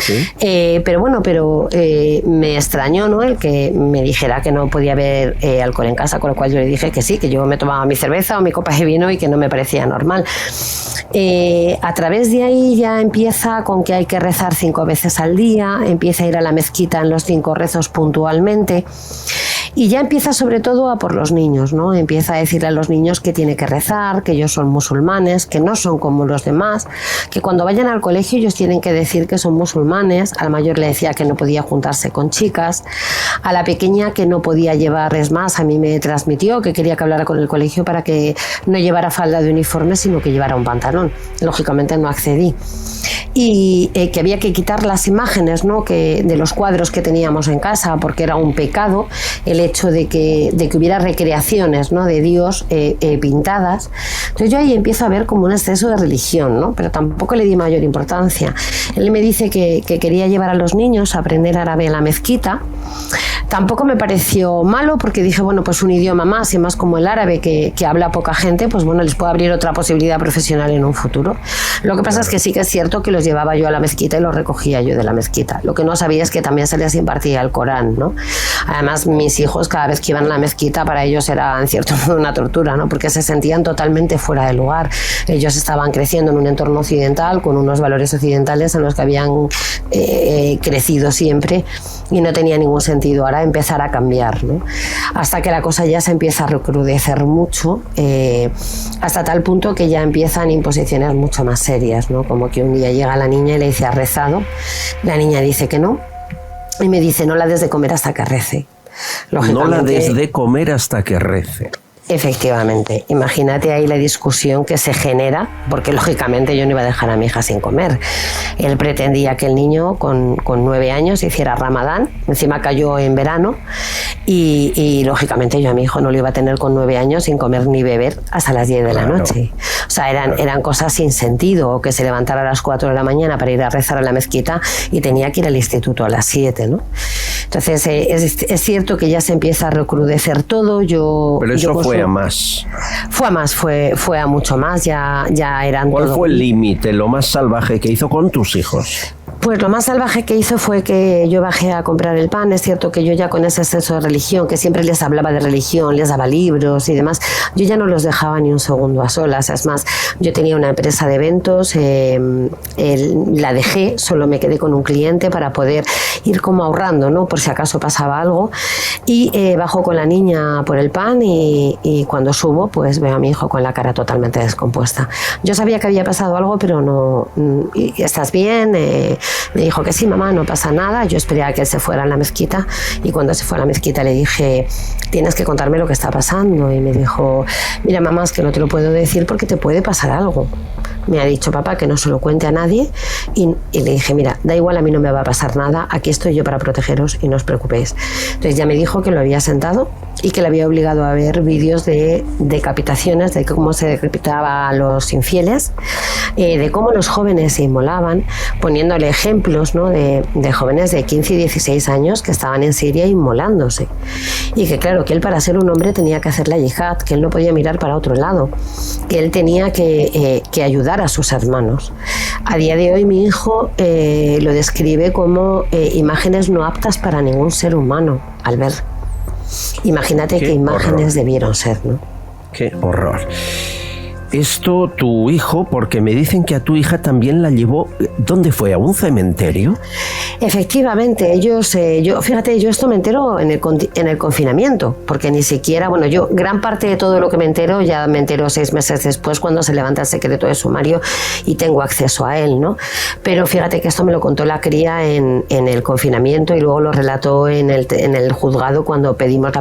Pero me extrañó, ¿no? El que me dijera que no podía haber alcohol en casa, con lo cual yo le dije que sí, que yo me tomaba mi cerveza o mi copa de vino y que no me parecía normal. A través de ahí ya empieza con que hay que rezar 5 veces al día, empieza a ir a la mezquita en los 5 rezos puntualmente. Y ya empieza sobre todo a por los niños, ¿no? Empieza a decirle a los niños que tiene que rezar, que ellos son musulmanes, que no son como los demás, que cuando vayan al colegio ellos tienen que decir que son musulmanes. Al mayor le decía que no podía juntarse con chicas, a la pequeña que no podía llevar, es más, a mí me transmitió que quería que hablara con el colegio para que no llevara falda de uniforme, sino que llevara un pantalón. Lógicamente no accedí. Y que había que quitar las imágenes, ¿no? de los cuadros que teníamos en casa, porque era un pecado el hecho de que hubiera recreaciones, ¿no? de Dios pintadas. Entonces yo ahí empiezo a ver como un exceso de religión, ¿no? Pero tampoco le di mayor importancia. Él me dice que quería llevar a los niños a aprender árabe en la mezquita. Tampoco me pareció malo, porque dije, bueno, pues un idioma más, y más como el árabe que habla poca gente, pues bueno, les puede abrir otra posibilidad profesional en un futuro. Lo que pasa es que sí que es cierto que los llevaba yo a la mezquita y los recogía yo de la mezquita. Lo que no sabía es que también se les impartía el Corán, ¿no? Además, mis hijos, cada vez que iban a la mezquita, para ellos era en cierto modo una tortura, ¿no? Porque se sentían totalmente fuera de lugar. Ellos estaban creciendo en un entorno occidental, con unos valores occidentales en los que habían crecido siempre, y no tenía ningún sentido ahora empezar a cambiar, ¿no? Hasta que la cosa ya se empieza a recrudecer mucho, hasta tal punto que ya empiezan imposiciones mucho más serias, ¿no? Como que un día llega la niña y le dice, ¿has rezado? La niña dice que no, y me dice, no la des de comer hasta que rece. No la des de comer hasta que rece. Efectivamente, imagínate ahí la discusión que se genera, porque lógicamente yo no iba a dejar a mi hija sin comer. Él pretendía que el niño con 9 años hiciera Ramadán, encima cayó en verano, y lógicamente yo a mi hijo no lo iba a tener con 9 años sin comer ni beber hasta las 10 de la noche. O sea, eran cosas sin sentido, o que se levantara a las 4 de la mañana para ir a rezar a la mezquita y tenía que ir al instituto a las 7, ¿no? Entonces es cierto que ya se empieza a recrudecer todo. Pero eso fue a más. Fue a mucho más, ya eran. ¿Cuál fue el límite, lo más salvaje que hizo con tus hijos? Pues lo más salvaje que hizo fue que yo bajé a comprar el pan. Es cierto que yo ya con ese exceso de religión, que siempre les hablaba de religión, les daba libros y demás, yo ya no los dejaba ni un segundo a solas. Es más, yo tenía una empresa de eventos, la dejé, solo me quedé con un cliente para poder ir como ahorrando, ¿no? Por si acaso pasaba algo. Y bajo con la niña por el pan y cuando subo, pues veo a mi hijo con la cara totalmente descompuesta. Yo sabía que había pasado algo, pero no. ¿Estás bien? Me dijo que sí, mamá, no pasa nada. Yo esperé a que él se fuera a la mezquita, y cuando se fue a la mezquita le dije, tienes que contarme lo que está pasando. Y me dijo, mira, mamá, es que no te lo puedo decir porque te puede pasar algo. Me ha dicho papá que no se lo cuente a nadie, y le dije, mira, da igual, a mí no me va a pasar nada, aquí estoy yo para protegeros y no os preocupéis. Entonces ya me dijo que lo había sentado y que le había obligado a ver vídeos de decapitaciones, de cómo se decapitaba a los infieles, de cómo los jóvenes se inmolaban, poniéndole ejemplos, ¿no? de jóvenes de 15 y 16 años que estaban en Siria inmolándose, y que claro, que él para ser un hombre tenía que hacer la yihad, que él no podía mirar para otro lado, que él tenía que ayudar a sus hermanos. A día de hoy mi hijo lo describe como imágenes no aptas para ningún ser humano al ver. Imagínate qué imágenes debieron ser, ¿no? Qué horror. esto tu hijo, porque me dicen que a tu hija también la llevó, ¿dónde fue? ¿A un cementerio? Efectivamente, ellos, yo esto me entero en el confinamiento, porque ni siquiera, bueno, yo gran parte de todo lo que me entero, ya me entero 6 meses después cuando se levanta el secreto de sumario y tengo acceso a él, ¿no? Pero fíjate que esto me lo contó la cría en el confinamiento y luego lo relató en el juzgado cuando pedimos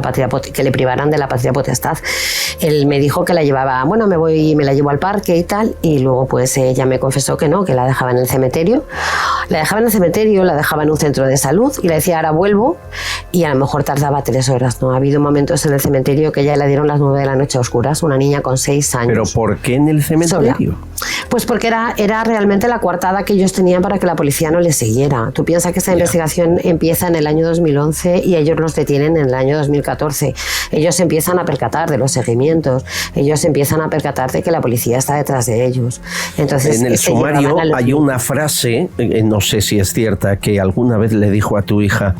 que le privaran de la patria potestad. Él me dijo que la llevaba, bueno, me la llevo al parque y tal, y luego pues ella me confesó que no, que la dejaba en el cementerio. La dejaba en el cementerio, la dejaba en un centro de salud y le decía, ahora vuelvo, y a lo mejor tardaba 3 horas, ¿no? Ha habido momentos en el cementerio que ya le dieron las 9 de la noche a oscuras, una niña con 6 años. ¿Pero por qué en el cementerio? Sola. Pues porque era realmente la coartada que ellos tenían para que la policía no les siguiera. Tú piensas que esta investigación empieza en el año 2011 y ellos los detienen en el año 2014. Ellos se empiezan a percatar de los seguimientos, ellos se empiezan a percatar de que la policía está detrás de ellos. Entonces, en el sumario hay una frase, no sé si es cierta, que alguna vez le dijo a tu hija,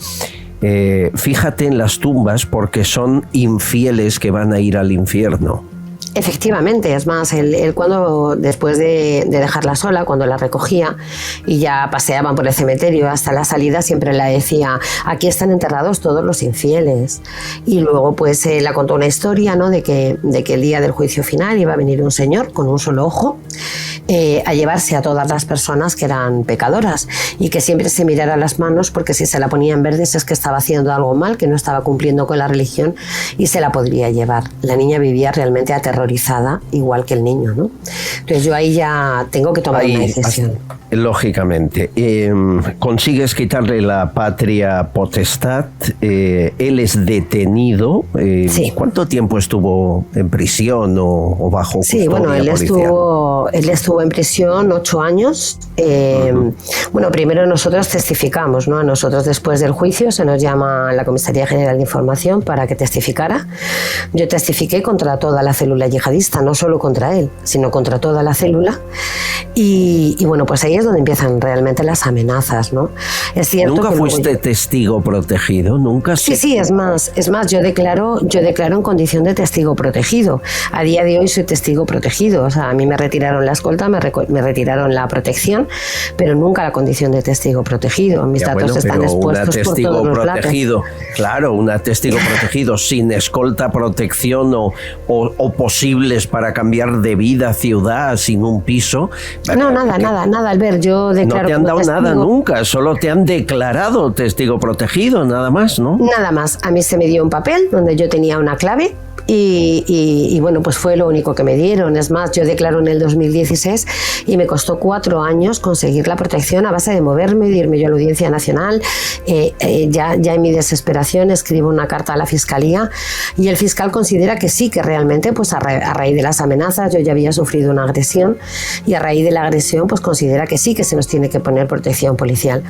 fíjate en las tumbas porque son infieles que van a ir al infierno. Efectivamente, es más, él cuando, después de dejarla sola, cuando la recogía y ya paseaban por el cementerio hasta la salida, siempre le decía, aquí están enterrados todos los infieles. Y luego pues la contó una historia, ¿no? de que el día del juicio final iba a venir un señor con un solo ojo a llevarse a todas las personas que eran pecadoras y que siempre se mirara las manos porque si se la ponían verdes es que estaba haciendo algo mal, que no estaba cumpliendo con la religión y se la podría llevar. La niña vivía realmente aterrorizada, igual que el niño, ¿no? Entonces yo ahí ya tengo que tomar una decisión. Lógicamente. Consigues quitarle la patria potestad, él es detenido. Sí. ¿Cuánto tiempo estuvo en prisión o bajo custodia policial? Sí, bueno, él estuvo en prisión 8 años. Bueno, primero nosotros testificamos, ¿no? A nosotros después del juicio se nos llama a la Comisaría General de Información para que testificara. Yo testifiqué contra toda la célula yihadista, no solo contra él, sino contra toda la célula. Y bueno, pues ahí es donde empiezan realmente las amenazas, ¿no? Es cierto. ¿Nunca fuiste testigo protegido? ¿Nunca? Sí, es más, yo declaro en condición de testigo protegido. A día de hoy soy testigo protegido, o sea, a mí me retiraron la escolta, me retiraron la protección, pero nunca la condición de testigo protegido. Mis datos están expuestos por todos los lados. Claro, un testigo protegido sin escolta, protección o posibles para cambiar de vida, ciudad, sin un piso. No, nada, Albert, yo declaro. No te han dado nada nunca, solo te han declarado testigo protegido, nada más, ¿no? Nada más, a mí se me dio un papel donde yo tenía una clave. Y bueno, pues fue lo único que me dieron. Es más, yo declaro en el 2016 y me costó 4 años conseguir la protección a base de moverme, de irme yo a la Audiencia Nacional. Ya en mi desesperación escribo una carta a la Fiscalía y el fiscal considera que sí, que realmente pues a raíz de las amenazas yo ya había sufrido una agresión y a raíz de la agresión pues considera que sí, que se nos tiene que poner protección policial.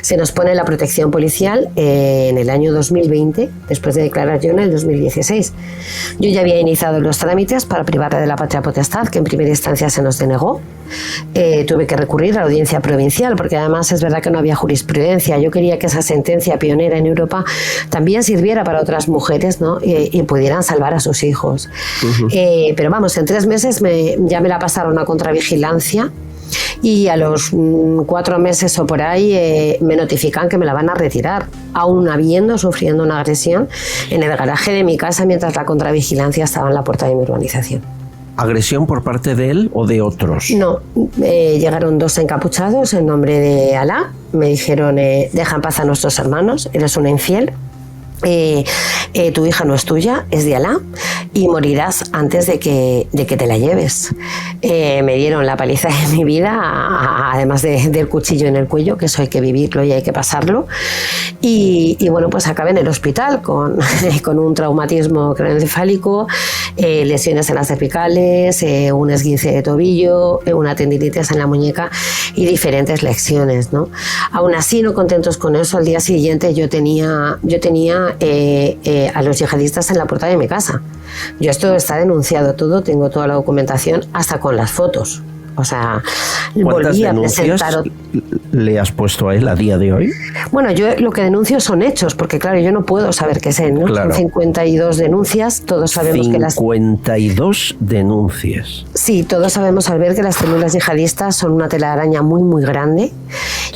Se nos pone la protección policial en el año 2020, después de declarar yo en el 2016. Yo ya había iniciado los trámites para privarle de la patria potestad, que en primera instancia se nos denegó. Tuve que recurrir a la audiencia provincial, porque además es verdad que no había jurisprudencia. Yo quería que esa sentencia pionera en Europa también sirviera para otras mujeres, ¿no? Y pudieran salvar a sus hijos. Pero vamos, en 3 meses ya me la pasaron a contravigilancia. Y a los 4 meses o por ahí me notifican que me la van a retirar, aún sufriendo una agresión en el garaje de mi casa mientras la contravigilancia estaba en la puerta de mi urbanización. ¿Agresión por parte de él o de otros? No, llegaron 2 encapuchados en nombre de Alá, me dijeron deja en paz a nuestros hermanos, eres una infiel. Tu hija no es tuya, es de Alá y morirás antes de que te la lleves. Me dieron la paliza de mi vida, además del cuchillo en el cuello, que eso hay que vivirlo y hay que pasarlo. Y bueno, pues acabé en el hospital con un traumatismo craneoencefálico, lesiones en las cervicales, un esguince de tobillo, una tendinitis en la muñeca y diferentes lesiones, ¿no? Aún así, no contentos con eso, al día siguiente yo tenía a los yihadistas en la puerta de mi casa. Esto está denunciado todo, tengo toda la documentación, hasta con las fotos. O sea, ¿cuántas volví a denuncias presentar... le has puesto a él a día de hoy? Bueno, yo lo que denuncio son hechos, porque claro, yo no puedo saber qué es él, ¿no? Claro. Son 52 denuncias, todos sabemos que las... 52 denuncias. Sí, todos sabemos al ver que las células yihadistas son una telaraña muy, muy grande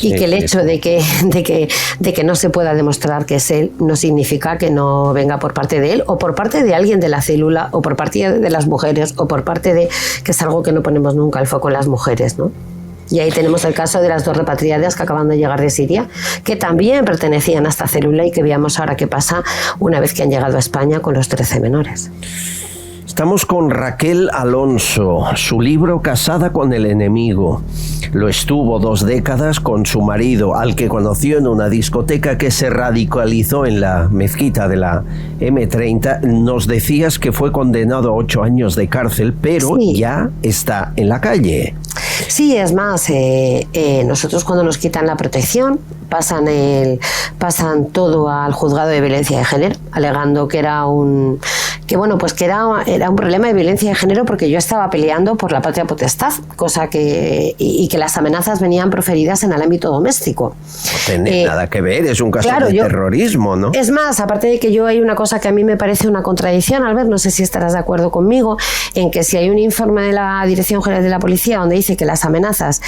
y que el hecho de que no se pueda demostrar que es él no significa que no venga por parte de él o por parte de alguien de la célula o por parte de las mujeres o por parte de... que es algo que no ponemos nunca el foco en las mujeres, ¿no? Y ahí tenemos el caso de las 2 repatriadas que acaban de llegar de Siria, que también pertenecían a esta célula y que veamos ahora qué pasa una vez que han llegado a España con los 13 menores. Estamos con Raquel Alonso, su libro Casada con el enemigo. Lo estuvo 2 décadas con su marido, al que conoció en una discoteca que se radicalizó en la mezquita de la M30. Nos decías que fue condenado a 8 años de cárcel, pero ya está en la calle. Sí, es más, nosotros cuando nos quitan la protección pasan todo al juzgado de violencia de género, alegando que era un problema de violencia de género porque yo estaba peleando por la patria potestad, cosa que las amenazas venían proferidas en el ámbito doméstico. No tiene nada que ver, es un caso de terrorismo, ¿no? Es más, aparte de que hay una cosa que a mí me parece una contradicción, Albert, no sé si estarás de acuerdo conmigo, en que si hay un informe de la Dirección General de la Policía donde dice que las amenazas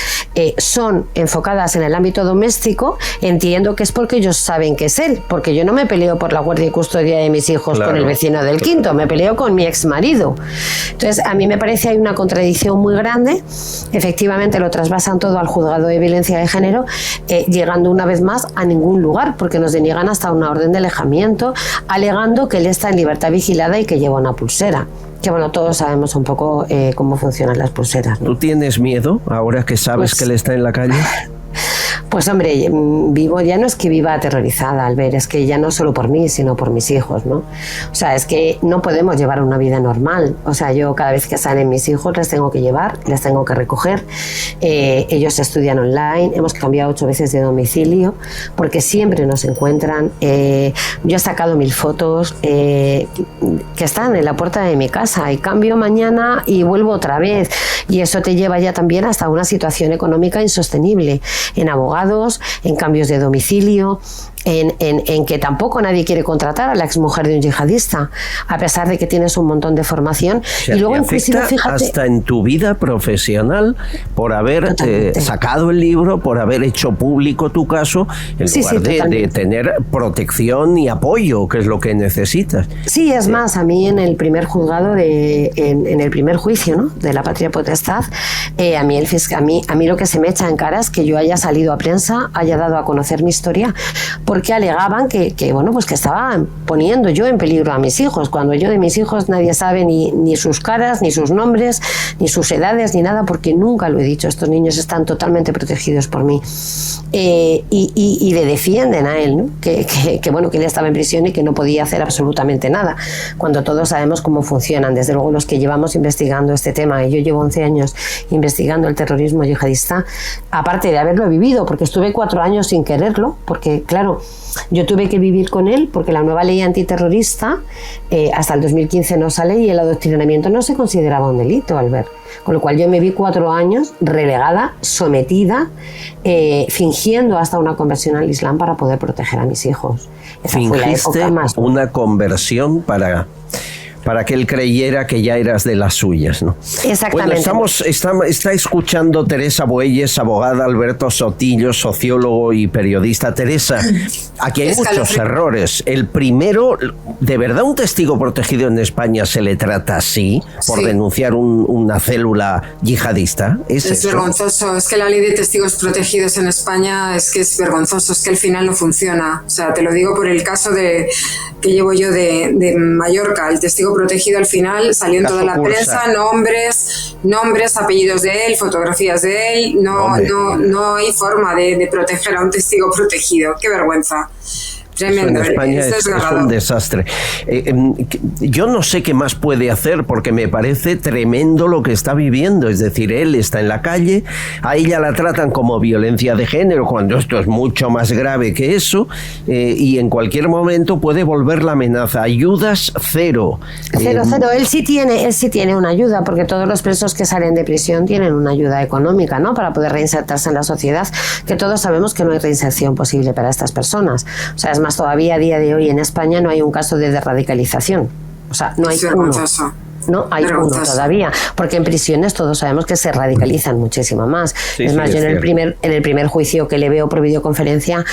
son enfocadas en el ámbito doméstico, entiendo que es porque ellos saben que es él, porque yo no me peleo por la guardia y custodia de mis hijos con el vecino del quinto, me peleo con mi ex marido. Entonces, a mí me parece hay una contradicción muy grande. Efectivamente, lo trasvasan todo al juzgado de violencia de género, llegando una vez más a ningún lugar, porque nos deniegan hasta una orden de alejamiento, alegando que él está en libertad vigilada y que lleva una pulsera. Que bueno, todos sabemos un poco cómo funcionan las pulseras, ¿no? ¿Tú tienes miedo ahora que sabes que él está en la calle? Pues hombre, ya no es que viva aterrorizada al ver, es que ya no solo por mí, sino por mis hijos, ¿no? O sea, es que no podemos llevar una vida normal. O sea, yo cada vez que salen mis hijos les tengo que llevar, les tengo que recoger. Ellos estudian online, hemos cambiado 8 veces de domicilio, porque siempre nos encuentran. Yo he sacado 1000 fotos que están en la puerta de mi casa y cambio mañana y vuelvo otra vez. Y eso te lleva ya también hasta una situación económica insostenible, en abogados, en cambios de domicilio, en que tampoco nadie quiere contratar a la exmujer de un yihadista, a pesar de que tienes un montón de formación. O sea, y luego inclusive, fíjate, hasta en tu vida profesional, por haber sacado el libro, por haber hecho público tu caso, en lugar de tener protección y apoyo, que es lo que necesitas. Sí, es más, a mí en el primer juzgado, en el primer juicio, ¿no?, de la patria potestad, a mí lo que se me echa en cara es que yo haya salido a prensa, haya dado a conocer mi historia, porque alegaban que estaba poniendo yo en peligro a mis hijos, cuando yo de mis hijos nadie sabe ni sus caras, ni sus nombres, ni sus edades, ni nada, porque nunca lo he dicho. Estos niños están totalmente protegidos por mí. Y le defienden a él, ¿no? que él estaba en prisión y que no podía hacer absolutamente nada, cuando todos sabemos cómo funcionan. Desde luego los que llevamos investigando este tema, y yo llevo 11 años investigando el terrorismo yihadista, aparte de haberlo vivido, porque estuve 4 años sin quererlo, porque claro, yo tuve que vivir con él porque la nueva ley antiterrorista hasta el 2015 no sale y el adoctrinamiento no se consideraba un delito, Albert. Con lo cual yo me vi 4 años relegada, sometida, fingiendo hasta una conversión al Islam para poder proteger a mis hijos. Esa fue la época más... una conversión para que él creyera que ya eras de las suyas, ¿no? Exactamente. Bueno, está escuchando Teresa Bueyes, abogada, Alberto Sotillo, sociólogo y periodista. Teresa, aquí hay muchos errores. El primero, ¿de verdad un testigo protegido en España se le trata así por denunciar una célula yihadista? Es vergonzoso. Es que la ley de testigos protegidos en España es vergonzoso. Es que al final no funciona. O sea, te lo digo por el caso que llevo yo de Mallorca. El testigo protegido al final salió en toda la prensa, nombres, apellidos de él, fotografías de él. No hay forma de proteger a un testigo protegido. Qué vergüenza. Tremendo. Eso en España es un desastre. Yo no sé qué más puede hacer porque me parece tremendo lo que está viviendo. Es decir, él está en la calle, a ella la tratan como violencia de género cuando esto es mucho más grave que eso, y en cualquier momento puede volver la amenaza. Ayudas cero. Cero. Él sí tiene una ayuda porque todos los presos que salen de prisión tienen una ayuda económica, ¿no? Para poder reinsertarse en la sociedad, que todos sabemos que no hay reinserción posible para estas personas. O sea, es más, todavía a día de hoy en España no hay un caso de radicalización. O sea, no hay uno. No hay uno todavía, porque en prisiones todos sabemos que se radicalizan muchísimo más. Es más, yo en el primer juicio que le veo por videoconferencia,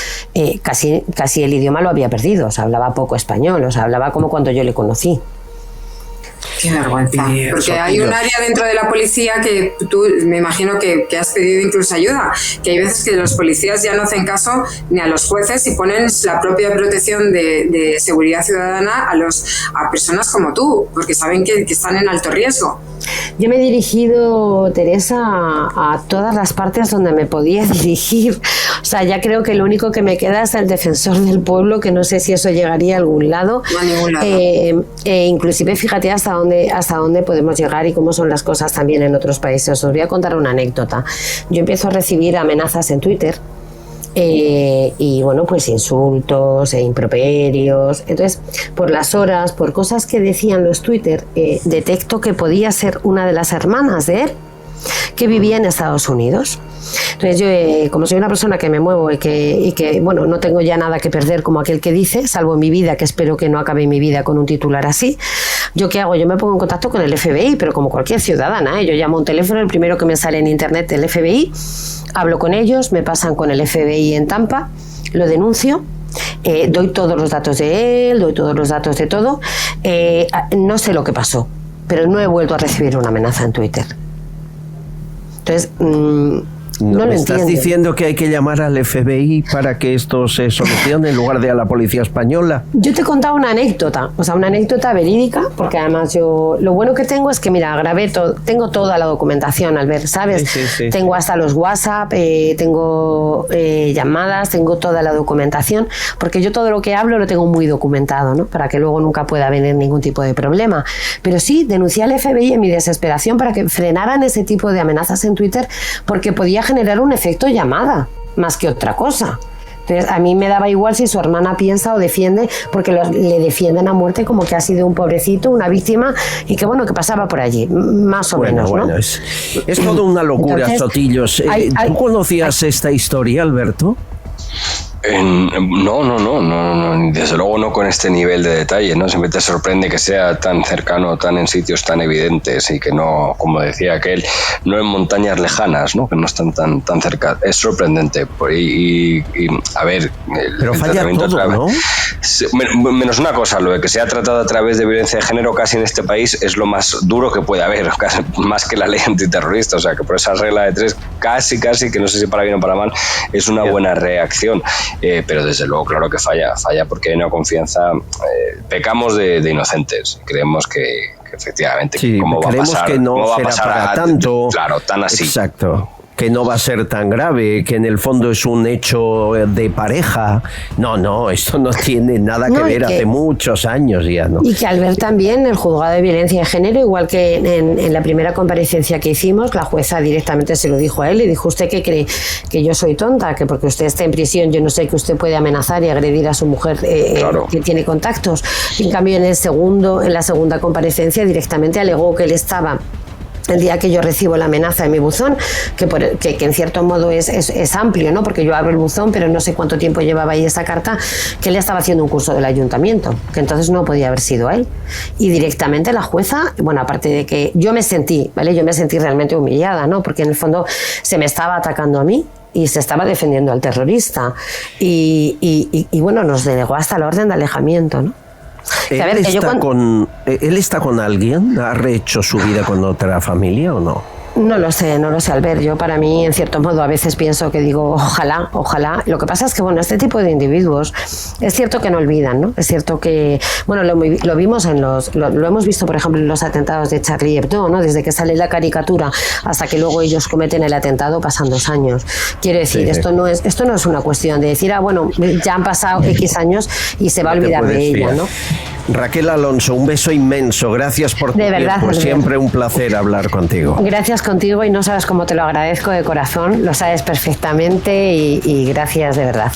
casi el idioma lo había perdido. O sea, hablaba poco español, o sea, hablaba como cuando yo le conocí. Qué vergüenza. Porque hay un área dentro de la policía que tú, me imagino que has pedido incluso ayuda, que hay veces que los policías ya no hacen caso ni a los jueces y ponen la propia protección de seguridad ciudadana a personas como tú, porque saben que están en alto riesgo. Yo me he dirigido, Teresa, a todas las partes donde me podía dirigir. O sea, ya creo que lo único que me queda es el defensor del pueblo, que no sé si eso llegaría a algún lado. No a ningún lado. Inclusive, fíjate hasta dónde podemos llegar y cómo son las cosas también en otros países. Os voy a contar una anécdota. Yo empiezo a recibir amenazas en Twitter. Y bueno, pues insultos e improperios. Entonces, por las horas, por cosas que decían los Twitter, detecto que podía ser una de las hermanas de él que vivía en Estados Unidos. Entonces yo, como soy una persona que me muevo y que bueno, no tengo ya nada que perder, como aquel que dice, salvo mi vida, que espero que no acabe mi vida con un titular así, ¿yo qué hago? Yo me pongo en contacto con el FBI, pero como cualquier ciudadana, yo llamo a un teléfono, el primero que me sale en internet del FBI, hablo con ellos, me pasan con el FBI en Tampa, lo denuncio, doy todos los datos de él, doy todos los datos de todo, no sé lo que pasó, pero no he vuelto a recibir una amenaza en Twitter. Entonces, no lo ¿estás diciendo que hay que llamar al FBI para que esto se solucione en lugar de a la policía española? Yo te he contado una anécdota, o sea, una anécdota verídica, porque además yo, lo bueno que tengo es que, mira, grabé todo, tengo toda la documentación, Albert, ¿sabes? Sí. Tengo hasta los WhatsApp, tengo llamadas, tengo toda la documentación, porque yo todo lo que hablo lo tengo muy documentado, ¿no? Para que luego nunca pueda venir ningún tipo de problema. Pero sí, denuncié al FBI en mi desesperación para que frenaran ese tipo de amenazas en Twitter, porque podía generar un efecto llamada, más que otra cosa. Entonces, a mí me daba igual si su hermana piensa o defiende, porque le defienden a muerte como que ha sido un pobrecito, una víctima, y que bueno, que pasaba por allí, más o menos, ¿no? Es toda una locura. Entonces, Sotillos. ¿Tú conocías esta historia, Alberto? No, desde luego no con este nivel de detalle, ¿no? Siempre te sorprende que sea tan cercano, tan en sitios tan evidentes y que no, como decía aquel, no en montañas lejanas, ¿no? Que no están tan cerca. Es sorprendente. Y a ver, pero falla todo, ¿no? Menos una cosa, lo de que se ha tratado a través de violencia de género casi en este país es lo más duro que puede haber, casi, más que la ley antiterrorista. O sea, que por esa regla de tres, casi, que no sé si para bien o para mal, es una buena reacción. Pero desde luego, claro que falla porque hay una confianza. Pecamos de inocentes. Creemos que efectivamente, sí, ¿cómo va a pasar? Que no va será a pasar para tanto. Claro, tan así. Exacto. Que no va a ser tan grave, que en el fondo es un hecho de pareja. No, esto no tiene nada que ver, hace muchos años ya, ¿no? Y que al ver también el juzgado de violencia de género, igual que en la primera comparecencia que hicimos, la jueza directamente se lo dijo a él y dijo: ¿usted qué cree? ¿Que yo soy tonta? ¿Que porque usted está en prisión yo no sé que usted puede amenazar y agredir a su mujer claro, que tiene contactos? Y en cambio en la segunda comparecencia directamente alegó que él estaba, el día que yo recibo la amenaza en mi buzón, que en cierto modo es amplio, ¿no? Porque yo abro el buzón, pero no sé cuánto tiempo llevaba ahí esa carta, que él estaba haciendo un curso del ayuntamiento, que entonces no podía haber sido él. Y directamente la jueza, bueno, aparte de que yo me sentí, ¿vale? Yo me sentí realmente humillada, ¿no? Porque en el fondo se me estaba atacando a mí y se estaba defendiendo al terrorista. Y bueno, nos denegó hasta la orden de alejamiento, ¿no? ¿Él está con alguien? ¿Ha rehecho su vida con otra familia o no? No lo sé, Albert. Yo para mí, en cierto modo, a veces pienso que digo, ojalá. Lo que pasa es que, bueno, este tipo de individuos es cierto que no olvidan, ¿no? Es cierto que, bueno, lo vimos lo hemos visto, por ejemplo, en los atentados de Charlie Hebdo, ¿no? Desde que sale la caricatura hasta que luego ellos cometen el atentado pasan 2 años. Quiero decir, sí. Esto no es una cuestión de decir, bueno, ya han pasado X años y se va a olvidar de ella, ¿no? Raquel Alonso, un beso inmenso. Gracias por tu tiempo. Siempre un placer hablar contigo. Gracias contigo y no sabes cómo te lo agradezco de corazón. Lo sabes perfectamente y gracias de verdad.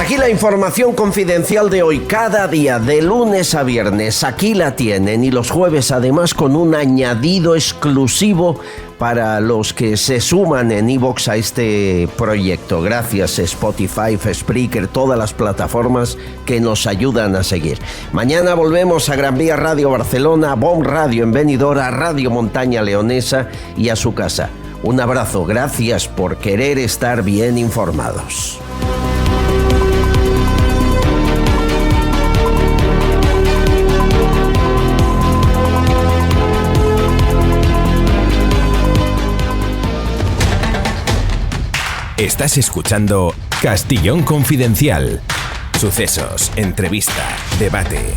Aquí la información confidencial de hoy, cada día, de lunes a viernes. Aquí la tienen y los jueves además con un añadido exclusivo para los que se suman en iVoox a este proyecto. Gracias Spotify, Spreaker, todas las plataformas que nos ayudan a seguir. Mañana volvemos a Gran Vía Radio Barcelona, BOM Radio en Benidorm, Radio Montaña Leonesa y a su casa. Un abrazo, gracias por querer estar bien informados. Estás escuchando Castellón Confidencial. Sucesos, entrevista, debate.